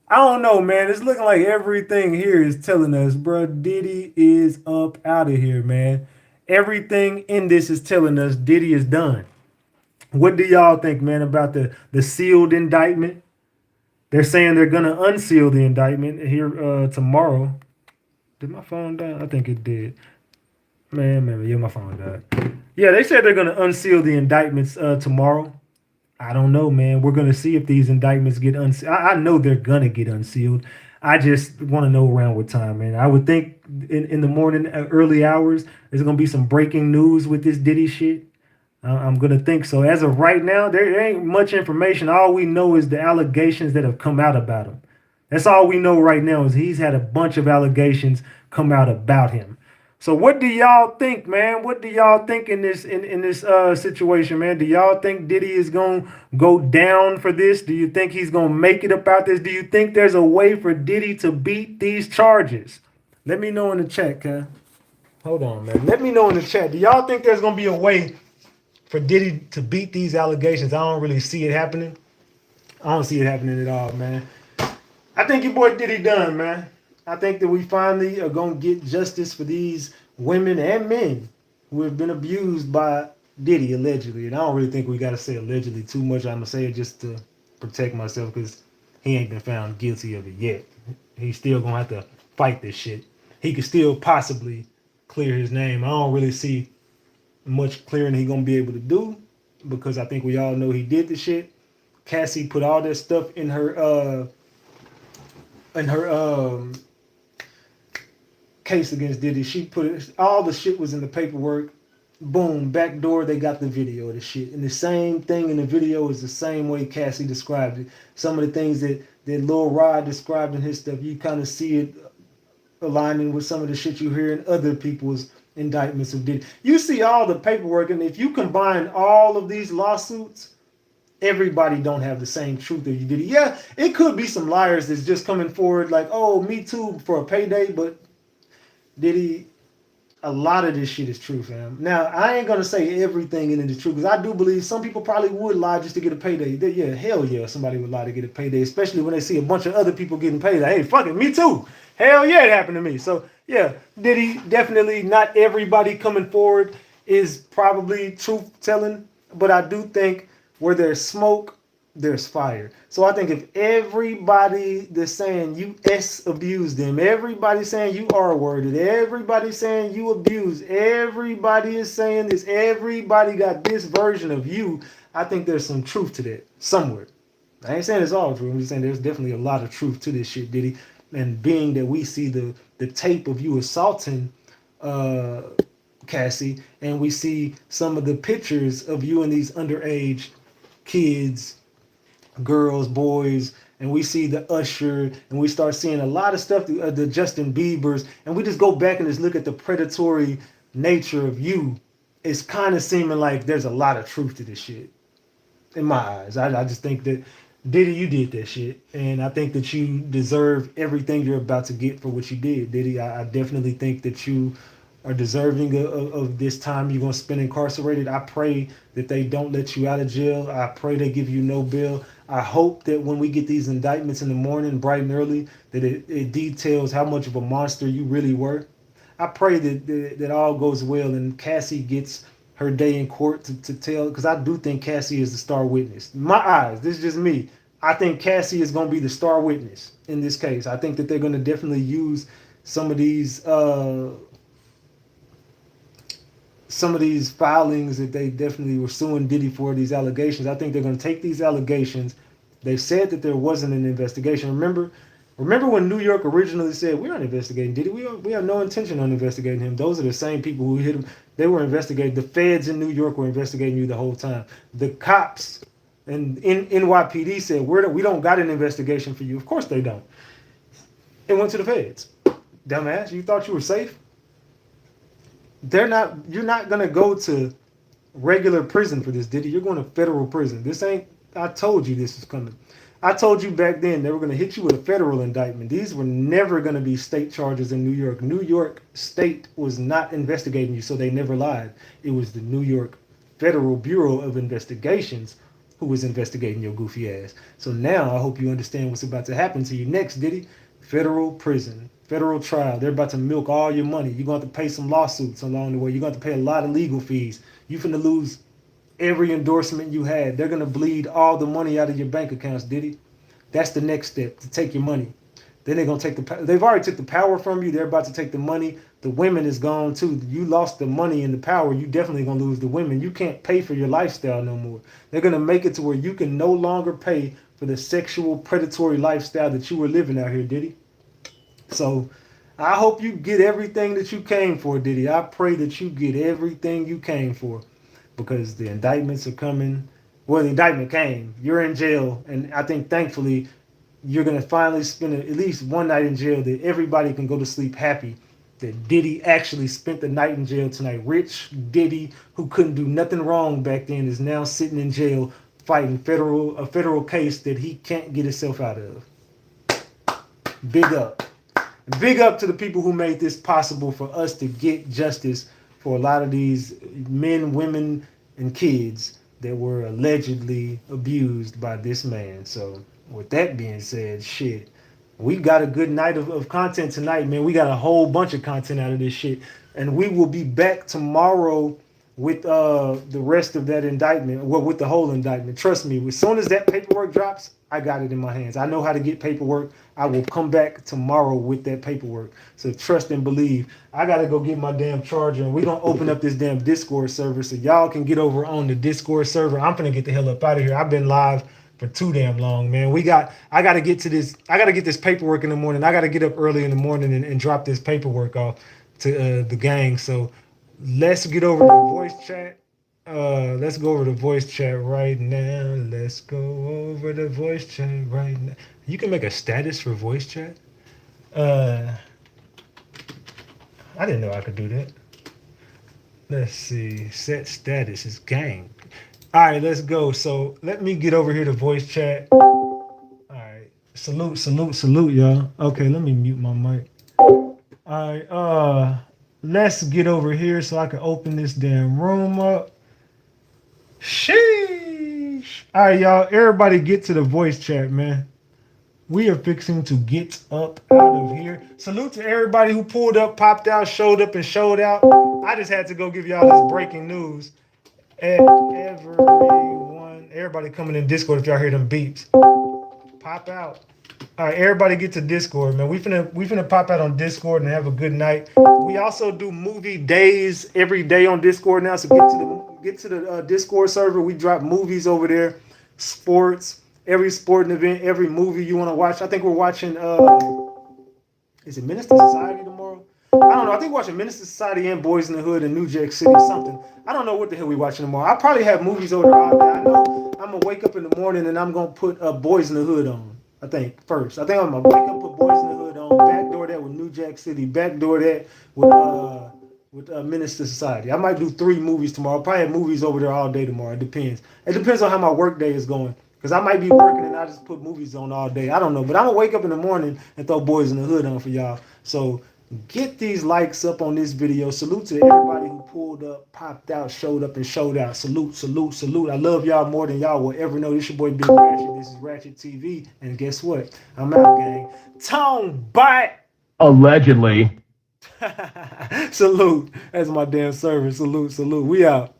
I don't know, man. It's looking like everything here is telling us, bro, Diddy is up out of here, man. Everything in this is telling us Diddy is done. What do y'all think, man, about the sealed indictment? They're saying they're going to unseal the indictment here tomorrow. Did my phone die? I think it did. Man, yeah, my phone died. Yeah, they said they're going to unseal the indictments tomorrow. I don't know, man. We're going to see if these indictments get unsealed. I know they're going to get unsealed. I just want to know around what time, man. I would think in the morning, early hours, there's gonna be some breaking news with this Diddy shit. I'm gonna think so. As of right now, there ain't much information. All we know is the allegations that have come out about him. That's all we know right now is he's had a bunch of allegations come out about him. So what do y'all think, man? What do y'all think in this situation, man? Do y'all think Diddy is gonna go down for this? Do you think he's gonna make it about this? Do you think there's a way for Diddy to beat these charges? Let me know in the chat, cuz. Hold on, man. Let me know in the chat. Do y'all think there's gonna be a way for Diddy to beat these allegations? I don't really see it happening. I don't see it happening at all, man. I think your boy Diddy done, man. I think that we finally are going to get justice for these women and men who have been abused by Diddy, allegedly. And I don't really think we got to say allegedly too much. I'm going to say it just to protect myself because he ain't been found guilty of it yet. He's still going to have to fight this shit. He could still possibly clear his name. I don't really see much clearing he going to be able to do because I think we all know he did the shit. Cassie put all that stuff in her case against Diddy. She put it, all the shit was in the paperwork. Boom, back door, they got the video of the shit. And the same thing in the video is the same way Cassie described it. Some of the things that Lil Rod described in his stuff, you kind of see it aligning with some of the shit you hear in other people's indictments of Diddy. You see all the paperwork, and if you combine all of these lawsuits, everybody don't have the same truth that you did. Yeah, it could be some liars that's just coming forward like, oh, me too, for a payday, but Diddy, a lot of this shit is true, fam. Now, I ain't gonna say everything in it is true, because I do believe some people probably would lie just to get a payday. Yeah, hell yeah, somebody would lie to get a payday, especially when they see a bunch of other people getting paid. Like, hey, fuck it, me too. Hell yeah, it happened to me. So yeah, Diddy, definitely not everybody coming forward is probably truth telling, but I do think where there's smoke, there's fire. So I think if everybody that's saying you abused them, everybody saying you R-worded, everybody saying you abused, everybody is saying this, everybody got this version of you, I think there's some truth to that somewhere. I ain't saying it's all true. I'm just saying there's definitely a lot of truth to this shit, Diddy. And being that we see the tape of you assaulting Cassie, and we see some of the pictures of you and these underage kids, girls, boys, and we see the Usher, and we start seeing a lot of stuff, the Justin Biebers, and we just go back and just look at the predatory nature of you. It's kind of seeming like there's a lot of truth to this shit in my eyes. I just think that Diddy, you did that shit, and I think that you deserve everything you're about to get for what you did, Diddy. I definitely think that you are deserving of this time you're going to spend incarcerated. I pray that they don't let you out of jail. I pray they give you no bail. I hope that when we get these indictments in the morning, bright and early, that it details how much of a monster you really were. I pray that all goes well and Cassie gets her day in court to tell, because I do think Cassie is the star witness. In my eyes, this is just me. I think Cassie is going to be the star witness in this case. I think that they're going to definitely use some of these filings that they definitely were suing Diddy for, these allegations. I think they're going to take these allegations. They said that there wasn't an investigation. Remember when New York originally said, we're not investigating Diddy. We have no intention on investigating him. Those are the same people who hit him. They were investigating. The feds in New York were investigating you the whole time. The cops and in NYPD said, we don't got an investigation for you. Of course they don't. It went to the feds. Dumbass, you thought you were safe? You're not gonna go to regular prison for this, Diddy. You're going to federal prison. I told you this was coming. I told you back then they were going to hit you with a federal indictment. These were never going to be state charges in New York. New York State was not investigating you, so they never lied. It was the New York Federal Bureau of Investigations who was investigating your goofy ass. So now I hope you understand what's about to happen to you next, Diddy. Federal prison, federal trial. They're about to milk all your money. You're going to have to pay some lawsuits along the way. You're going to have to pay a lot of legal fees. You're finna lose every endorsement you had. They're going to bleed all the money out of your bank accounts, Diddy. That's the next step, to take your money. Then they're going to take they've already took the power from you. They're about to take the money. The women is gone too. You lost the money and the power. You definitely going to lose the women. You can't pay for your lifestyle no more. They're going to make it to where you can no longer pay for the sexual predatory lifestyle that you were living out here, Diddy. So I hope you get everything that you came for, Diddy. I pray that you get everything you came for, because the indictments are coming. Well, the indictment came. You're in jail, and I think thankfully you're gonna finally spend at least one night in jail that everybody can go to sleep happy that Diddy actually spent the night in jail tonight. Rich Diddy, who couldn't do nothing wrong back then, is now sitting in jail fighting a federal case that he can't get himself out of. Big up. And big up to the people who made this possible for us to get justice for a lot of these men, women, and kids that were allegedly abused by this man. So with that being said, shit, we got a good night of content tonight, man. We got a whole bunch of content out of this shit. And we will be back tomorrow with the rest of that indictment. Well, with the whole indictment. Trust me, as soon as that paperwork drops, I got it in my hands. I know how to get paperwork. I will come back tomorrow with that paperwork. So trust and believe. I got to go get my damn charger, and we're going to open up this damn Discord server so y'all can get over on the Discord server. I'm going to get the hell up out of here. I've been live for too damn long, man. I got to get to this. I got to get this paperwork in the morning. I got to get up early in the morning and drop this paperwork off to the gang. So let's get over to voice chat. Let's go over to voice chat right now. Let's go over to voice chat right now. You can make a status for voice chat. I didn't know I could do that. Let's see. Set status is gang. All right, let's go. So let me get over here to voice chat. All right. Salute, y'all. Okay, let me mute my mic. All right. Let's get over here so I can open this damn room up. Sheesh. All right, y'all. Everybody get to the voice chat, man. We are fixing to get up out of here. Salute to everybody who pulled up, popped out, showed up, and showed out. I just had to go give y'all this breaking news. Everybody coming in Discord if y'all hear them beeps. Pop out. All right, everybody get to Discord, man. We finna pop out on Discord and have a good night. We also do movie days every day on Discord now. So get to the Discord server. We drop movies over there, sports, every sporting event, every movie you want to watch. I think we're watching. Is it Minister Society tomorrow? I don't know. I think we're watching Minister Society and Boys in the Hood in New Jack City something. I don't know what the hell we watching tomorrow. I'll probably have movies over there all day. I know I'm gonna wake up in the morning and I'm gonna put Boys in the Hood on. I think first. I think I'm gonna wake up, put Boys in the Hood on, backdoor that with New Jack City, backdoor that with Minister Society. I might do 3 movies tomorrow. I'll probably have movies over there all day tomorrow. It depends. It depends on how my work day is going. Because I might be working and I just put movies on all day. I don't know. But I'm gonna wake up in the morning and throw Boys in the Hood on for y'all. So get these likes up on this video. Salute to everybody who pulled up, popped out, showed up, and showed out. Salute. I love y'all more than y'all will ever know. This your boy Big Ratchet. This is Ratchet TV. And guess what? I'm out, gang. Tone bite. Allegedly. Salute. That's my damn servant. Salute. We out.